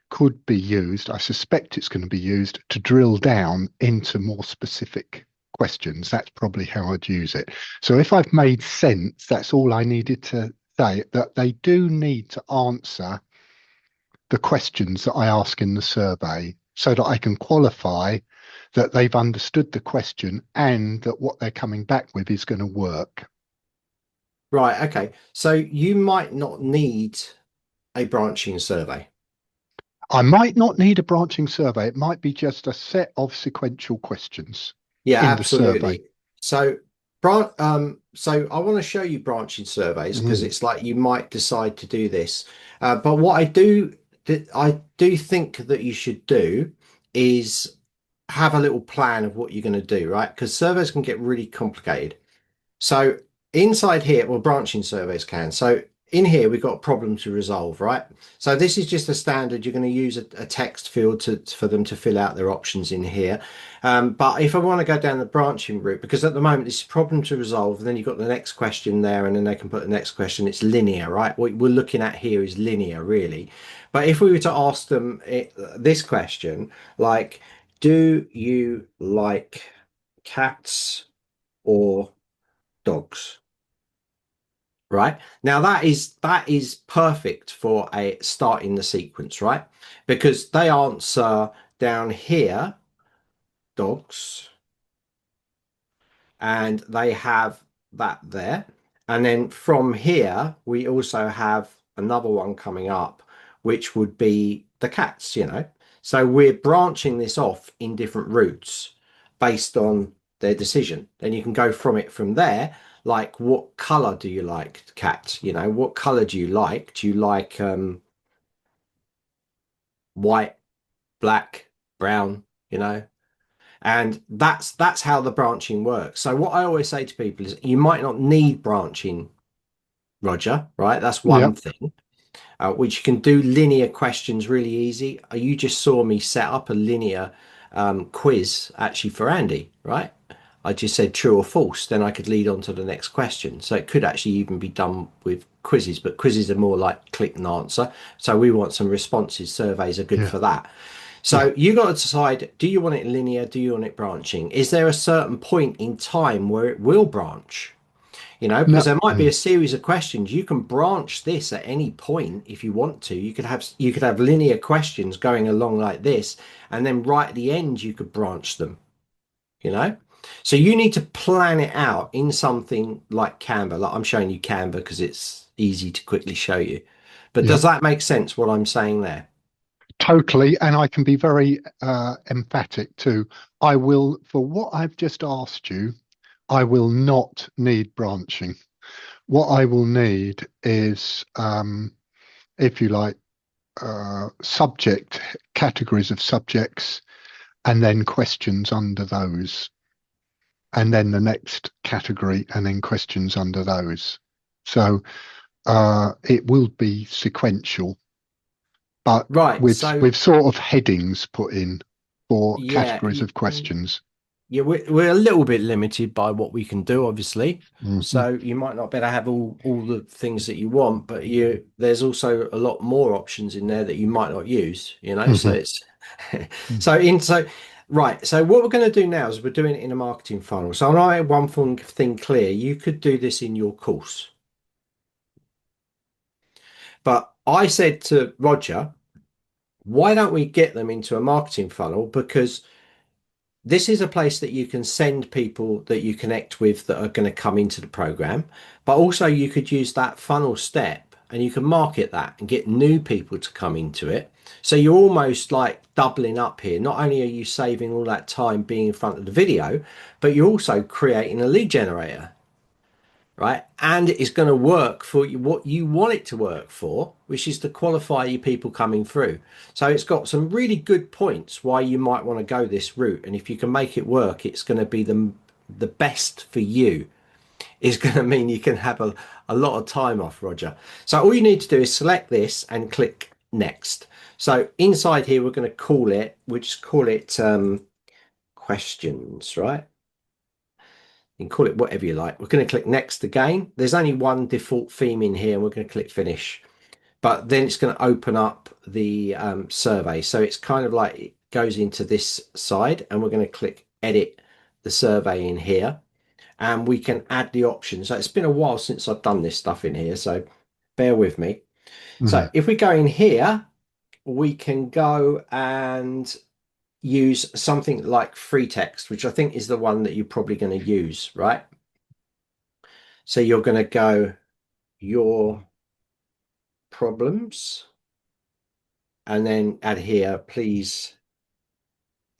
could be used. I suspect it's going to be used to drill down into more specific questions. That's probably how I'd use it. So if I've made sense, that's all I needed to say, that they do need to answer the questions that I ask in the survey so that I can qualify that they've understood the question and that what they're coming back with is going to work. Right. Okay. So you might not need a branching survey. I might not need a branching survey. It might be just a set of sequential questions. Yeah, in the survey. So, so I want to show you branching surveys because it's like you might decide to do this. But what I do think that you should do is have a little plan of what you're going to do, right? Because surveys can get really complicated. So inside here, well, branching surveys can. So in here, we've got a problem to resolve, right? So this is just a standard. You're going to use a text field for them to fill out their options in here. But if I want to go down the branching route, because at the moment it's a problem to resolve, and then you've got the next question there, and then they can put the next question. It's linear, right? What we're looking at here is linear, really. But if we were to ask them this question, like, do you like cats or dogs? Right now, that is perfect for a start in the sequence, right? Because they answer down here dogs, and they have that there, and then from here we also have another one coming up, which would be the cats, you know. So we're branching this off in different routes based on their decision. Then you can go from it from there. Like, what color do you like, cat? You know, what color do you like? Do you like white, black, brown, you know? And that's how the branching works. So what I always say to people is you might not need branching, Roger, right? That's one thing. Which you can do linear questions really easy. You just saw me set up a linear quiz actually for Andy, right? I just said true or false, then I could lead on to the next question. So it could actually even be done with quizzes, but quizzes are more like click and answer. So we want some responses. Surveys are good for that. So you got to decide, do you want it linear? Do you want it branching? Is there a certain point in time where it will branch? You know, because there might be a series of questions. You can branch this at any point if you want to. You could have linear questions going along like this, and then right at the end you could branch them, you know. So you need to plan it out in something like Canva. Like I'm showing you Canva because it's easy to quickly show you. But does that make sense what I'm saying there? Totally, and I can be very emphatic too. I will, for what I've just asked you, I will not need branching. What I will need is, if you like, subject categories of subjects, and then questions under those, and then the next category, and then questions under those. So it will be sequential, but with sort of headings put in for categories of questions. Yeah, we're a little bit limited by what we can do, obviously. So you might not be able to have all the things that you want, but there's also a lot more options in there that you might not use, you know. So it's so what we're going to do now is we're doing it in a marketing funnel. So I made one thing clear. You could do this in your course. But I said to Roger, why don't we get them into a marketing funnel? Because this is a place that you can send people that you connect with that are going to come into the program, but also you could use that funnel step and you can market that and get new people to come into it. So you're almost like doubling up here. Not only are you saving all that time being in front of the video, but you're also creating a lead generator, right? And it's going to work for you, what you want it to work for, which is to qualify your people coming through. So it's got some really good points why you might want to go this route. And if you can make it work, it's going to be the best for you. Is going to mean you can have a lot of time off, Roger. So all you need to do is select this and click next. So inside here, we're going to call it, we'll just call it questions, right? You can call it whatever you like. We're going to click next again. There's only one default theme in here, and we're going to click finish. But then it's going to open up the survey. So it's kind of like it goes into this side, and we're going to click edit the survey in here. And we can add the options. So it's been a while since I've done this stuff in here, so bear with me. So if we go in here, we can go and use something like free text, which I think is the one that you're probably going to use, right? So you're going to go your problems and then add here, please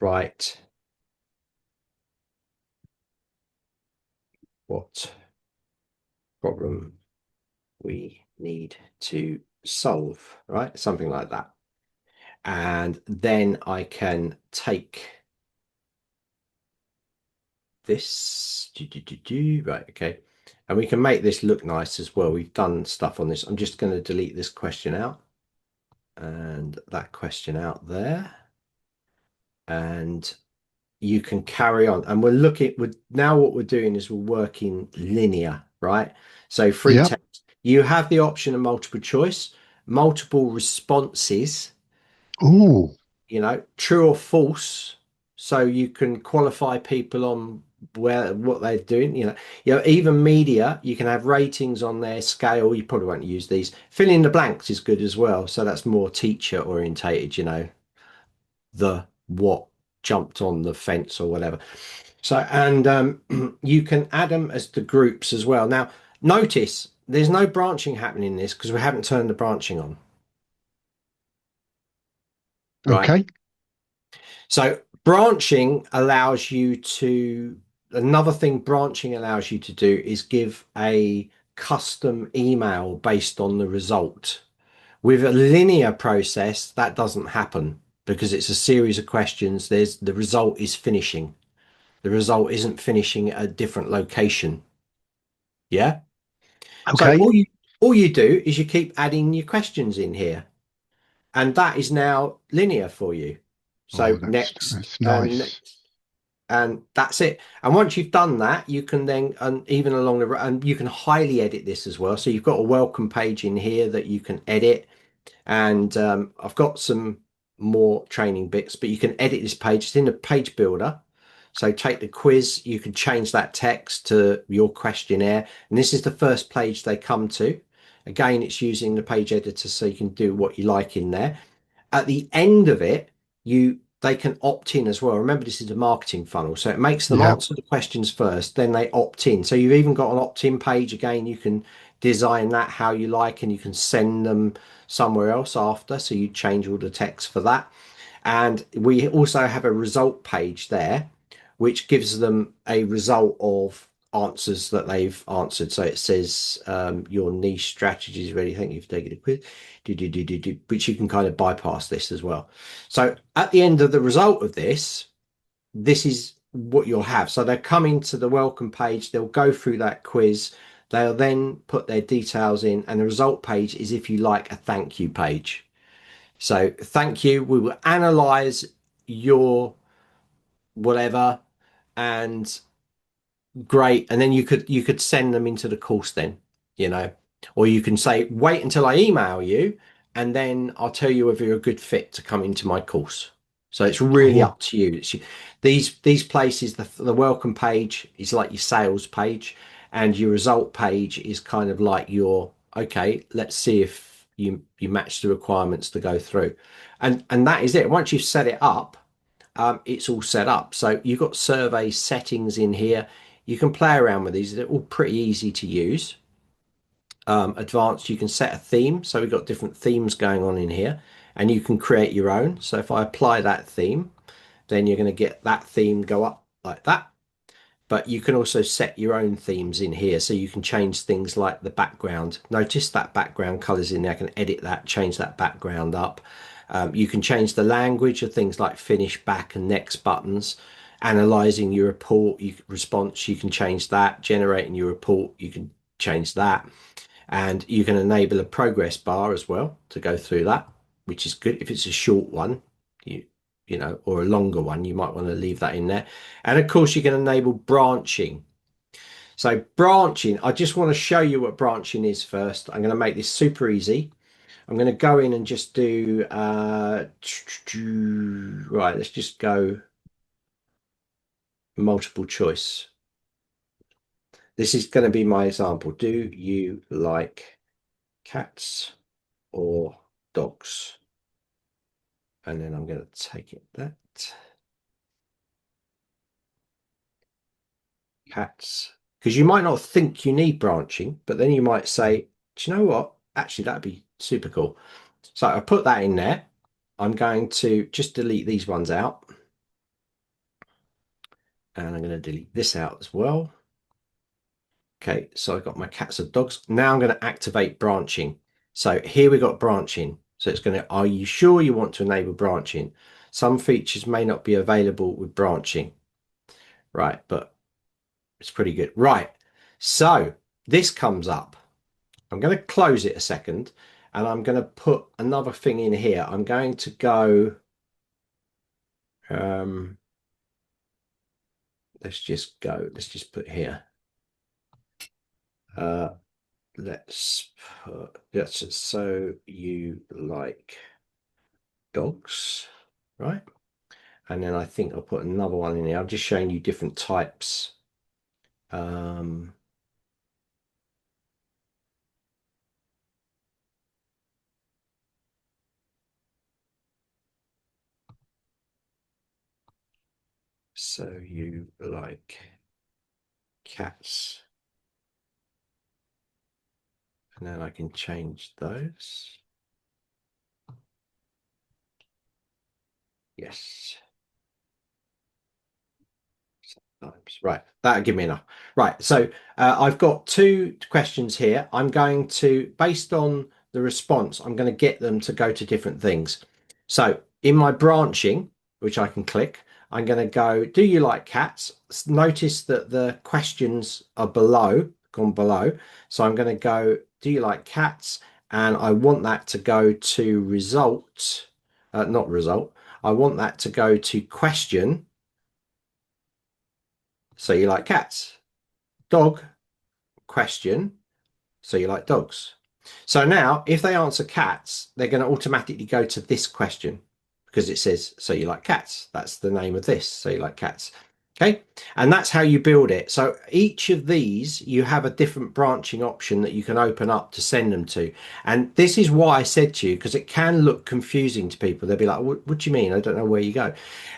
write what problem we need to solve, right? Something like that. And then I can take this, right, okay. And we can make this look nice as well. We've done stuff on this. I'm just going to delete this question out and that question out there. And you can carry on. And we're looking with now what we're doing is we're working linear, right? So free text, you have the option of multiple choice, multiple responses. Oh, You know, true or false, so you can qualify people on what they're doing. You know, even media, you can have ratings on their scale. You probably won't use these. Fill in the blanks is good as well. So that's more teacher orientated, you know, the what jumped on the fence or whatever. So, and you can add them as the groups as well. Now, notice there's no branching happening in this because we haven't turned the branching on. Right. okay. So branching allows you to, another thing branching allows you to do is give a custom email based on the result. With a linear process, that doesn't happen because it's a series of questions. The result is finishing. The result isn't finishing at a different location. Yeah. Okay. So all you do is you keep adding your questions in here, and that is now linear for you. So that's next nice. and next, and that's it. And once you've done that, you can then, and even along the, and you can highly edit this as well. So you've got a welcome page in here that you can edit. And I've got some more training bits, but you can edit this page. It's in the page builder. So take the quiz, you can change that text to your questionnaire. And this is the first page they come to. Again, it's using the page editor so you can do what you like in there. At the end of it, they can opt in as well. Remember, this is a marketing funnel, so it makes them answer the questions first, then they opt in. So you've even got an opt-in page. Again, you can design that how you like, and you can send them somewhere else after. So you change all the text for that. And we also have a result page there, which gives them a result of answers that they've answered. So it says your niche strategy is ready. Thank you for taking a quiz. Which you can kind of bypass this as well. So at the end of the result of this is what you'll have. So they'll come into the welcome page, they'll go through that quiz, they'll then put their details in, and the result page is, if you like, a thank you page. So thank you, we will analyze your whatever, and great. And then you could send them into the course then, you know, or you can say, wait until I email you and then I'll tell you whether you're a good fit to come into my course. So it's really up to you. These places, the welcome page is like your sales page, and your result page is kind of like your, okay, let's see if you match the requirements to go through. And that is it. Once you've set it up, it's all set up. So you've got survey settings in here. You can play around with these. They're all pretty easy to use. advanced, you can set a theme. So we've got different themes going on in here, and you can create your own. So if I apply that theme, then you're going to get that theme go up like that. But you can also set your own themes in here. So you can change things like the background. Notice that background colors in there. I can edit that, change that background up. You can change the language of things like finish, back, and next buttons. Analyzing your report, response, you can change that. Generating your report, you can change that. And you can enable a progress bar as well to go through that, which is good. If it's a short one, you know, or a longer one, you might want to leave that in there. And of course, you can enable branching. So branching, I just want to show you what branching is first. I'm going to make this super easy. I'm going to go in and just do, right, let's just go multiple choice. This is going to be my example. Do you like cats or dogs? And then I'm going to take it that. Cats. Because you might not think you need branching, but then you might say, do you know what? Actually, that'd be super cool. So I put that in there. I'm going to just delete these ones out. And I'm going to delete this out as well. Okay, so I've got my cats and dogs. Now I'm going to activate branching. So here we got branching. So it's going to, are you sure you want to enable branching? Some features may not be available with branching. Right, but it's pretty good. Right, so this comes up. I'm going to close it a second, and I'm going to put another thing in here. I'm going to go, let's just put here. Let's put, so you like dogs, right? And then I think I'll put another one in here. I'm just showing you different types. So you like cats. And then I can change those. Yes. Right, that'll give me enough. Right, so I've got two questions here. I'm going to, based on the response, I'm going to get them to go to different things. So in my branching, which I can click, I'm going to go, do you like cats? Notice that the questions are gone below. So I'm going to go, do you like cats? And I want that to go to result, not result. I want that to go to question. So you like cats. Dog, question. So you like dogs. So now if they answer cats, they're going to automatically go to this question because it says, so you like cats. That's the name of this. So you like cats. Okay. And that's how you build it. So each of these, you have a different branching option that you can open up to send them to. And this is why I said to you, because it can look confusing to people. They'll be like, what do you mean? I don't know where you go.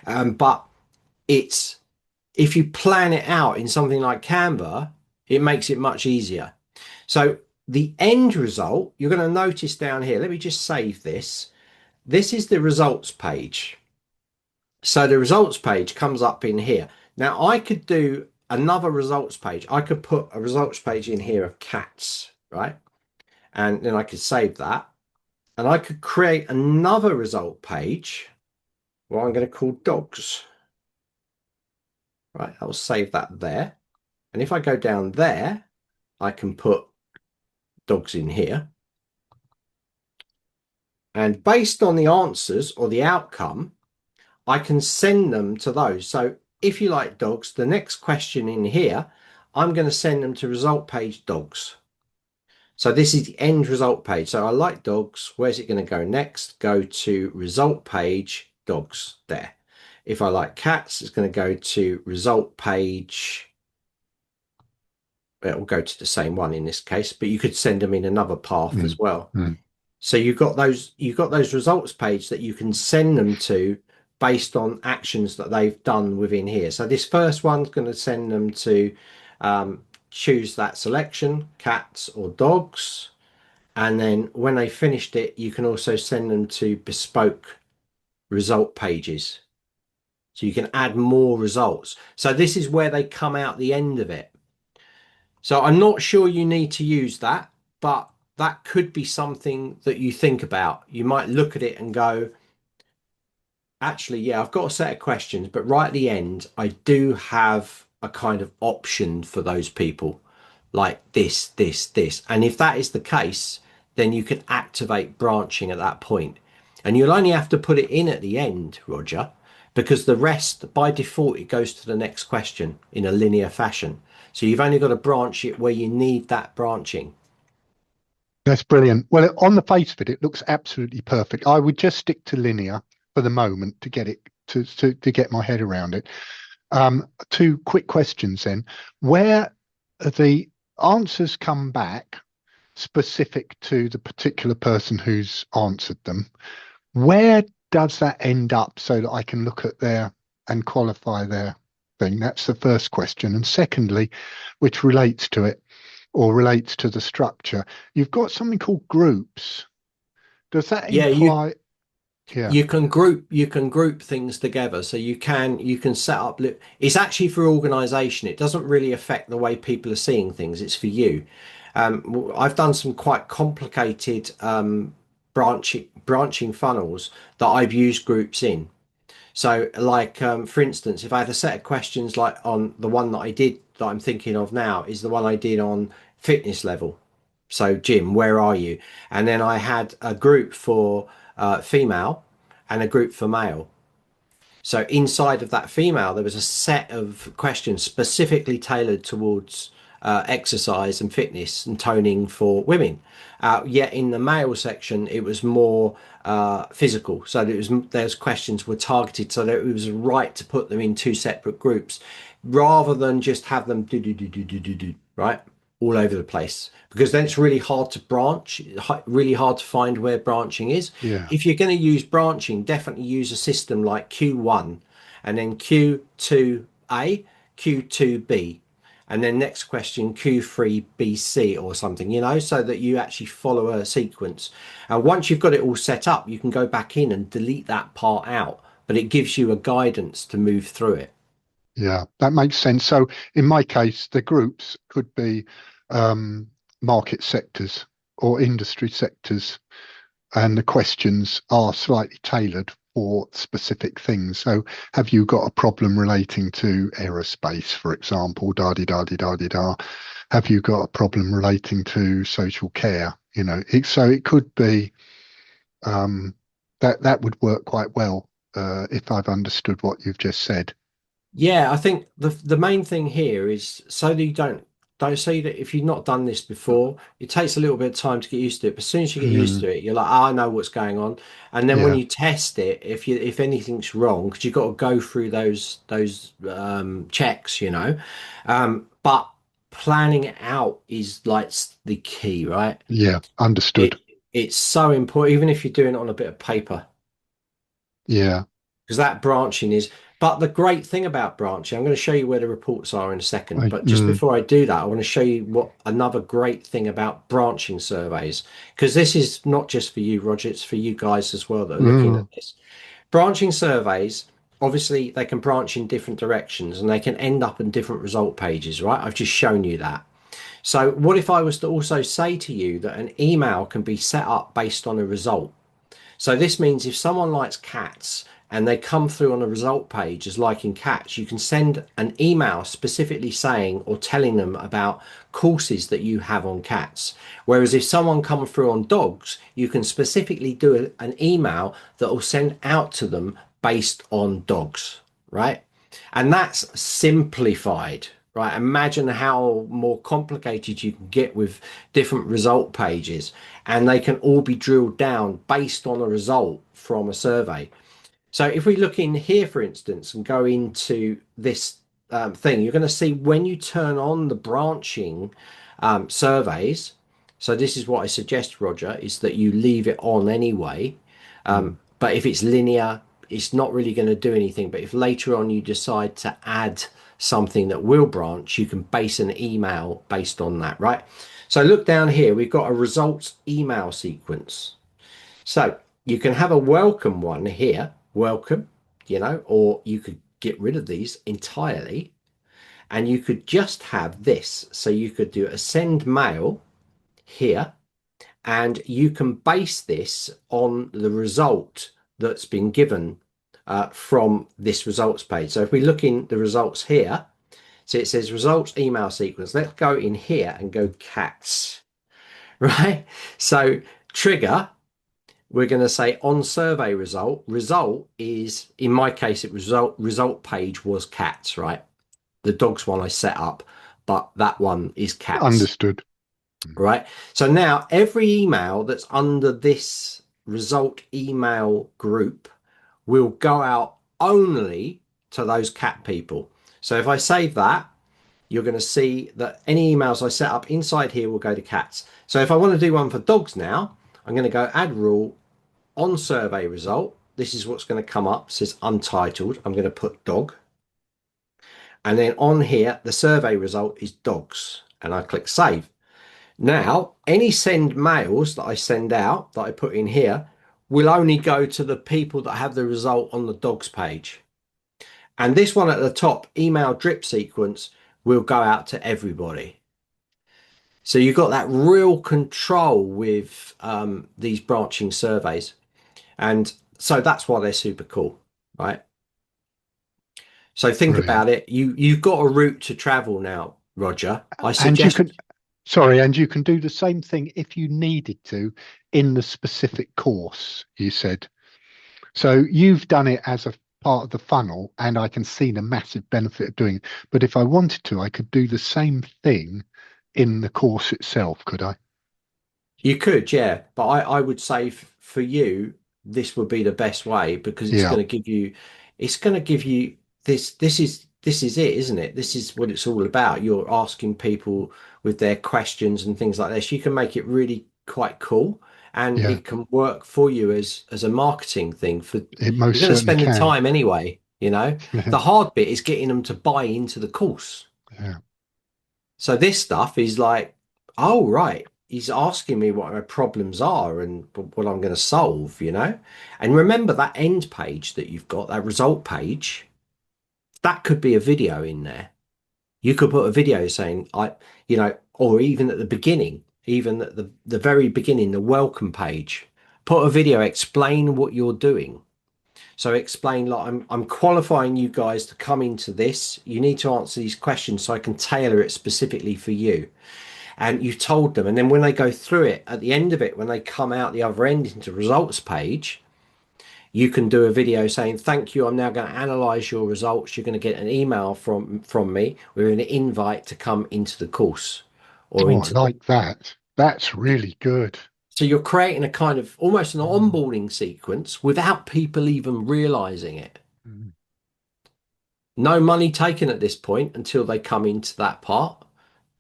But it's, if you plan it out in something like Canva, it makes it much easier. So the end result, you're going to notice down here, let me just save this. This is the results page. So the results page comes up in here. Now I could do another results page. I could put a results page in here of cats, right? And then I could save that. And I could create another result page, what I'm going to call dogs. Right, I'll save that there. And if I go down there, I can put dogs in here. And based on the answers or the outcome, I can send them to those. So if you like dogs, the next question in here, I'm going to send them to result page dogs. So this is the end result page. So I like dogs. Where's it going to go next? Go to result page dogs there. If I like cats, it's going to go to result page. It will go to the same one in this case, but you could send them in another path as well. So you've got those results page that you can send them to based on actions that they've done within here. So this first one's going to send them to choose that selection, cats or dogs. And then when they finished it, you can also send them to bespoke result pages. So you can add more results. So this is where they come out the end of it. So I'm not sure you need to use that, but that could be something that you think about. You might look at it and go, actually, yeah, I've got a set of questions, but right at the end, I do have a kind of option for those people, like this. And if that is the case, then you can activate branching at that point. And you'll only have to put it in at the end, Roger, because the rest, by default, it goes to the next question in a linear fashion. So you've only got to branch it where you need that branching. That's brilliant. Well, on the face of it, it looks absolutely perfect. I would just stick to linear for the moment to get it to get my head around it. Two quick questions then. Where the answers come back specific to the particular person who's answered them, where does that end up so that I can look at their and qualify their thing? That's the first question. And secondly, which relates to it or relates to the structure, you've got something called groups. Does that imply? Yeah. You can group things together. So you can set up, it's actually for organization. It doesn't really affect the way people are seeing things. It's for you. I've done some quite complicated branching funnels that I've used groups in. So like, for instance, if I had a set of questions like on the one that I did that I'm thinking of now is the one I did on fitness level. So Jim, where are you? And then I had a group for female and a group for male. So inside of that female, there was a set of questions specifically tailored towards exercise and fitness and toning for women. Yet in the male section, it was more physical. So those questions were targeted so that it was right to put them in two separate groups rather than just have them do, right? All over the place, because then it's really hard to branch, really hard to find where branching is. Yeah. If you're going to use branching, definitely use a system like Q1 and then Q2A, Q2B, and then next question Q3BC or something, so that you actually follow a sequence. And once you've got it all set up, you can go back in and delete that part out, but it gives you a guidance to move through it. Yeah, that makes sense. So in my case, the groups could be market sectors or industry sectors, and the questions are slightly tailored for specific things. So have you got a problem relating to aerospace, for example, da-di-da-di-da-di-da? Have you got a problem relating to social care? So it could be that would work quite well if I've understood what you've just said. Yeah, I think the main thing here is so that you don't say that if you've not done this before, it takes a little bit of time to get used to it. But as soon as you get used to it, you're like, I know what's going on. And then when you test it, if anything's wrong, because you've got to go through those checks, but planning it out is like the key, right? Yeah, understood. It's so important, even if you're doing it on a bit of paper. Yeah. Because that branching is, but the great thing about branching, I'm going to show you where the reports are in a second. But just before I do that, I want to show you what another great thing about branching surveys, because this is not just for you, Roger, it's for you guys as well that are looking at this. Branching surveys, obviously, they can branch in different directions and they can end up in different result pages, right? I've just shown you that. So what if I was to also say to you that an email can be set up based on a result? So this means if someone likes cats and they come through on a result page as liking cats, you can send an email specifically saying or telling them about courses that you have on cats. Whereas if someone comes through on dogs, you can specifically do an email that will send out to them based on dogs, right? And that's simplified, right? Imagine how more complicated you can get with different result pages, and they can all be drilled down based on a result from a survey. So if we look in here, for instance, and go into this thing, you're going to see when you turn on the branching surveys. So this is what I suggest, Roger, is that you leave it on anyway. But if it's linear, it's not really going to do anything. But if later on you decide to add something that will branch, you can base an email based on that, right? So look down here, we've got a results email sequence. So you can have a welcome one here, welcome, or you could get rid of these entirely, and you could just have this. So you could do a send mail here, and you can base this on the result that's been given from this results page. So if we look in the results here, so it says results email sequence. Let's go in here and go cats, right? So trigger, we're going to say on survey result. Result is, in my case, it result page was cats, right? The dogs one I set up, but that one is cats. Understood. Right. So now every email that's under this result email group will go out only to those cat people. So if I save that, you're going to see that any emails I set up inside here will go to cats. So if I want to do one for dogs now, I'm going to go add rule on survey result. This is what's going to come up. It says untitled. I'm going to put dog. And then on here, the survey result is dogs. And I click save. Now, any send mails that I send out, that I put in here, will only go to the people that have the result on the dogs page. And this one at the top, email drip sequence, will go out to everybody. So you've got that real control with these branching surveys. And so that's why they're super cool, right? So think about it. You've got a route to travel now, Roger. I suggest... And you can do the same thing if you needed to in the specific course, you said. So you've done it as a part of the funnel, and I can see the massive benefit of doing it. But if I wanted to, I could do the same thing in the course itself, could I? You could, yeah. But I would say for you, this would be the best way, because it's going to give you, this is it, isn't it? This is what it's all about. You're asking people with their questions and things like this. You can make it really quite cool, and it can work for you as a marketing thing. You're going to spend the time anyway, The hard bit is getting them to buy into the course. Yeah. So this stuff is like, oh, right, he's asking me what my problems are and what I'm going to solve, And remember that end page that you've got, that result page, that could be a video in there. You could put a video saying, or even at the beginning, even at the very beginning, the welcome page, put a video, explain what you're doing. So explain, like, I'm qualifying you guys to come into this. You need to answer these questions so I can tailor it specifically for you. And you've told them. And then when they go through it, at the end of it, when they come out the other end into results page, you can do a video saying, thank you, I'm now going to analyze your results. You're going to get an email from me with an invite to come into the course. I like that. That's really good. So you're creating a kind of almost an onboarding sequence without people even realizing it. No money taken at this point until they come into that part.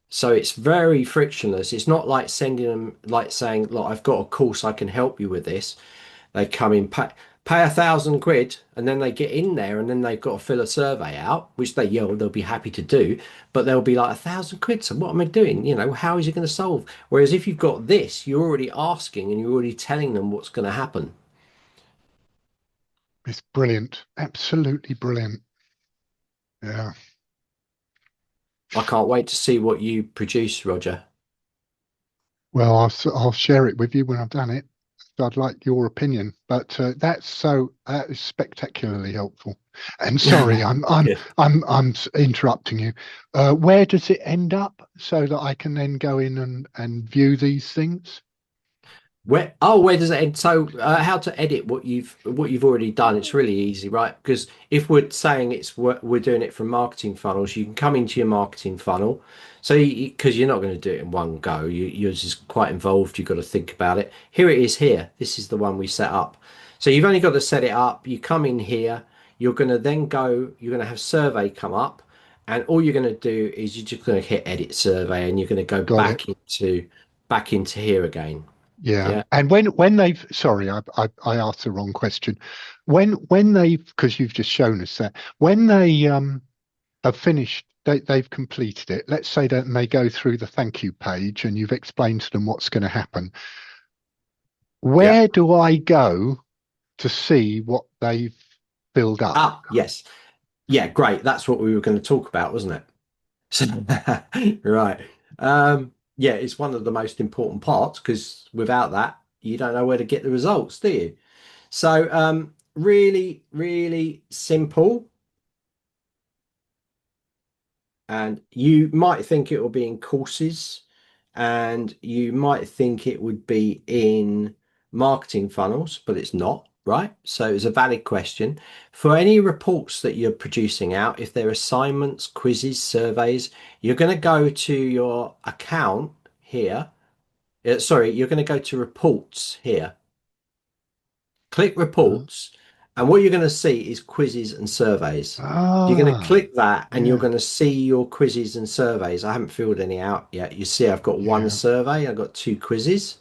So it's very frictionless. It's not like sending them, like saying, look, I've got a course, I can help you with this. They come in, pay £1,000, and then they get in there, and then they've got to fill a survey out, which they'll be happy to do, but they'll be like, £1,000. So what am I doing? How is it going to solve? Whereas if you've got this, you're already asking and you're already telling them what's going to happen. It's brilliant. Absolutely brilliant. Yeah. I can't wait to see what you produce, Roger. Well, I'll share it with you when I've done it. I'd like your opinion, but that's spectacularly helpful. And sorry, I'm interrupting you. Where does it end up so that I can then go in and view these things? Where does it end? So how to edit what you've already done? It's really easy, right? Because if we're saying we're doing it from marketing funnels, you can come into your marketing funnel. So because you're not going to do it in one go, you're just quite involved. You've got to think about it. Here it is. Here, this is the one we set up. So you've only got to set it up. You come in here. You're going to then go. You're going to have survey come up, and all you're going to do is you're just going to hit edit survey, and you're going to go back into here again. Yeah. And when they've, sorry, I asked the wrong question. When they've, because you've just shown us that, when they have finished, they've completed it. Let's say that they go through the thank you page and you've explained to them what's going to happen. Where do I go to see what they've filled up? Ah, yes. Yeah, great. That's what we were going to talk about, wasn't it? So, right. Yeah, it's one of the most important parts because without that, you don't know where to get the results, do you? So, really, really simple. And you might think it will be in courses, and you might think it would be in marketing funnels, but it's not, right? So it's a valid question. For any reports that you're producing out, if they're assignments, quizzes, surveys, you're going to go to your account here. Sorry, you're going to go to reports here. Click reports, and what you're going to see is quizzes and surveys. You're going to click that and you're going to see your quizzes and surveys. I haven't filled any out yet. You see, I've got one survey, I've got 2 quizzes,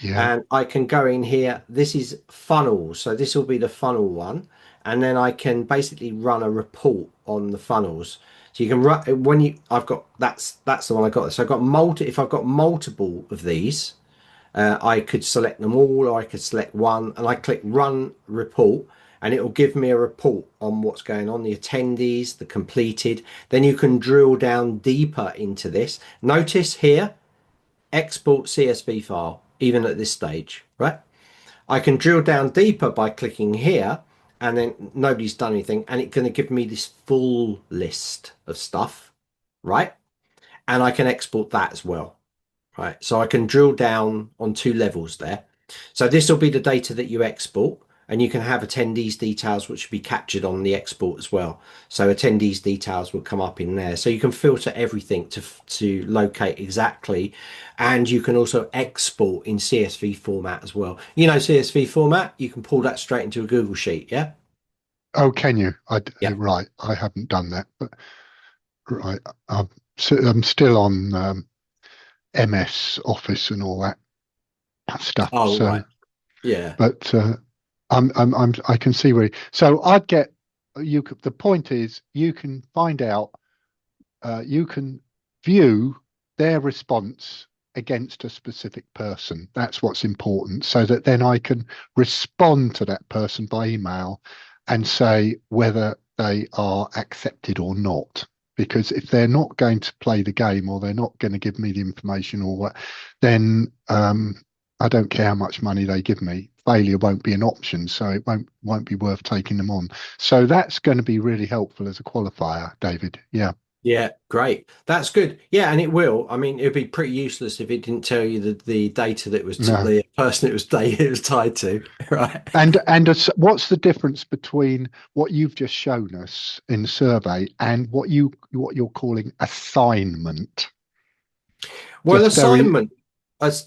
and I can go in here. This is funnels, so this will be the funnel one, and then I can basically run a report on the funnels. So you can run when you. I've got that's the one I got. So I've got if I've got multiple of these. I could select them all, or I could select one, and I click run report, and it will give me a report on what's going on, the attendees, the completed. Then you can drill down deeper into this. Notice here, export CSV file, even at this stage, right? I can drill down deeper by clicking here, and then nobody's done anything, and it's going to give me this full list of stuff, right? And I can export that as well. Right, so I can drill down on 2 levels there. So this will be the data that you export, and you can have attendees details which will be captured on the export as well. So attendees details will come up in there. So you can filter everything to locate exactly, and you can also export in CSV format as well. You know, CSV format, you can pull that straight into a Google Sheet, yeah? Oh, can you? Yeah. Right, I haven't done that, but right, I'm still on MS Office and all that stuff. Oh, so, right. Yeah. But I can see where. So I'd get you. The point is, you can find out. You can view their response against a specific person. That's what's important. So that then I can respond to that person by email and say whether they are accepted or not. Because if they're not going to play the game, or they're not going to give me the information, or what, then I don't care how much money they give me. Failure won't be an option, so it won't be worth taking them on. So that's going to be really helpful as a qualifier, David. Yeah. Yeah, great. That's good. Yeah, and it will. I mean, it'd be pretty useless if it didn't tell you the data that was the person it was tied to, right? And what's the difference between what you've just shown us in the survey and what you're calling assignment? Well, Just assignment,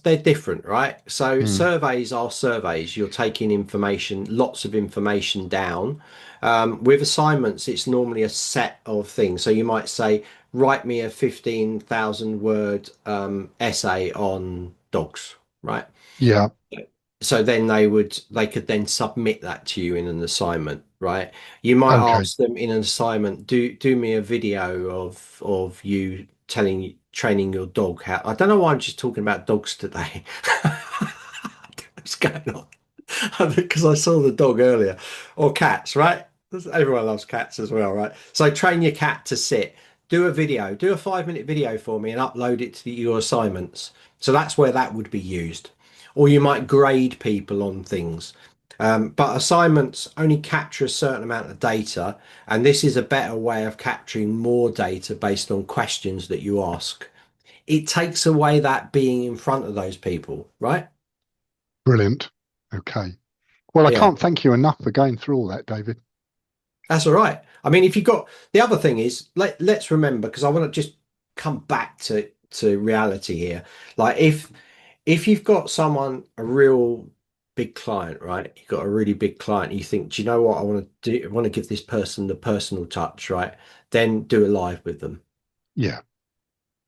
they're different, right? So surveys are surveys. You're taking information, lots of information down. With assignments, it's normally a set of things. So you might say, write me a 15,000 word essay on dogs, right? Yeah. So then they could then submit that to you in an assignment, right? You might Okay. ask them in an assignment, do me a video of you training your dog how. I don't know why I'm just talking about dogs today. What's going on? Because I saw the dog earlier, or cats, right? Everyone loves cats as well, right? So train your cat to sit. Do a 5-minute video for me and upload it to your assignments. So that's where that would be used. Or you might grade people on things. But assignments only capture a certain amount of data, and this is a better way of capturing more data based on questions that you ask. It takes away that being in front of those people, right? Brilliant. Okay. Well, I Yeah. can't thank you enough for going through all that, David. That's all right. I mean, if you've got the other thing is let's remember, because I want to just come back to reality here. Like if you've got a real big client, right? You've got a really big client, you think, do you know what I want to do? I want to give this person the personal touch, right? Then do it live with them. Yeah.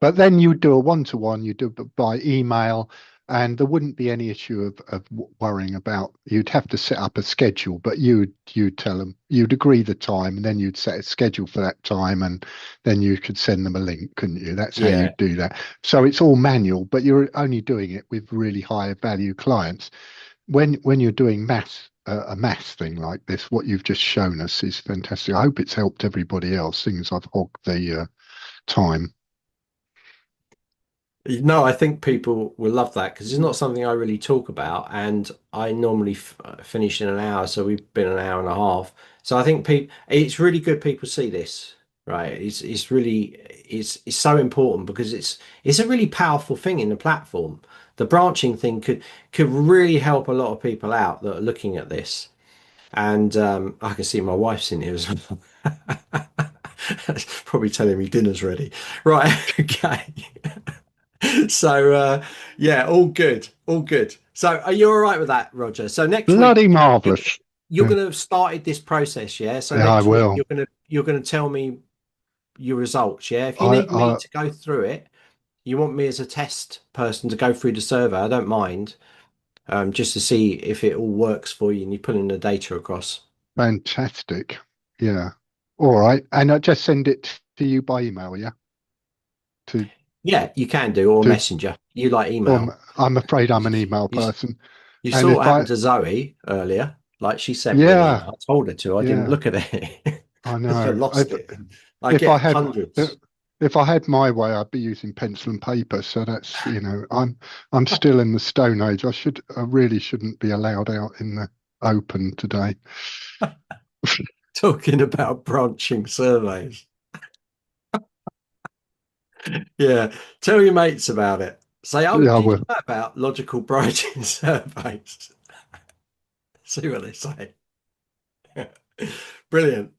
But then you do a one-to-one, you do it by email, and there wouldn't be any issue of worrying about. You'd have to set up a schedule, but you'd tell them, you'd agree the time, and then you'd set a schedule for that time, and then you could send them a link, couldn't you? That's how Yeah. you do that. So it's all manual, but you're only doing it with really high value clients. When you're doing a mass thing like this, what you've just shown us is fantastic. I hope it's helped everybody else, seeing as I've hogged the time. No, I think people will love that because it's not something I really talk about, and I normally finish in an hour, so we've been an hour and a half. So I think people, it's really good people see this, right? It's really it's so important because it's a really powerful thing in the platform. The branching thing could really help a lot of people out that are looking at this, and I can see my wife's in here as well. Probably telling me dinner's ready, right? Okay. So yeah, all good, all good. So are you all right with that, Roger? So next Bloody week marvelous. you're Yeah, going to have started this process, yeah? So yeah, I next week will. you're going to tell me your results, yeah? If you I, need me I to go through it, you want me as a test person to go through the survey, I don't mind, just to see if it all works for you and you put in the data across. Fantastic. Yeah. All right. And I just send it to you by email, yeah? To Yeah, you can do, or to messenger. You like email. I'm afraid I'm You, an email you, person. you And saw if what I happened to Zoe earlier. Like she sent me an yeah, email. I told her to. I didn't yeah, look at it. I I know. lost it. I If I get had hundreds. if I had my way, I'd be using pencil and paper. So that's, I'm still in the Stone Age. I really shouldn't be allowed out in the open today. Talking about branching surveys. Yeah. Tell your mates about it. Say, oh, Yeah, I did you will. know about logical branching surveys? See what they say. Brilliant.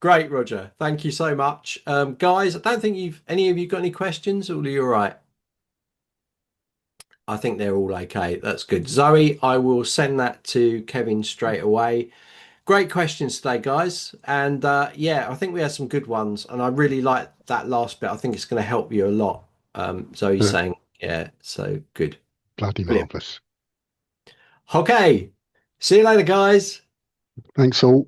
Great, Roger. Thank you so much. Guys, I don't think any of you got any questions, or are you all right? I think they're all okay. That's good. Zoe, I will send that to Kevin straight away. Great questions today, guys. And yeah, I think we had some good ones. And I really like that last bit. I think it's going to help you a lot. Zoe's Yeah, saying, yeah, so good. bloody Brilliant. marvelous. Okay. See you later, guys. Thanks all.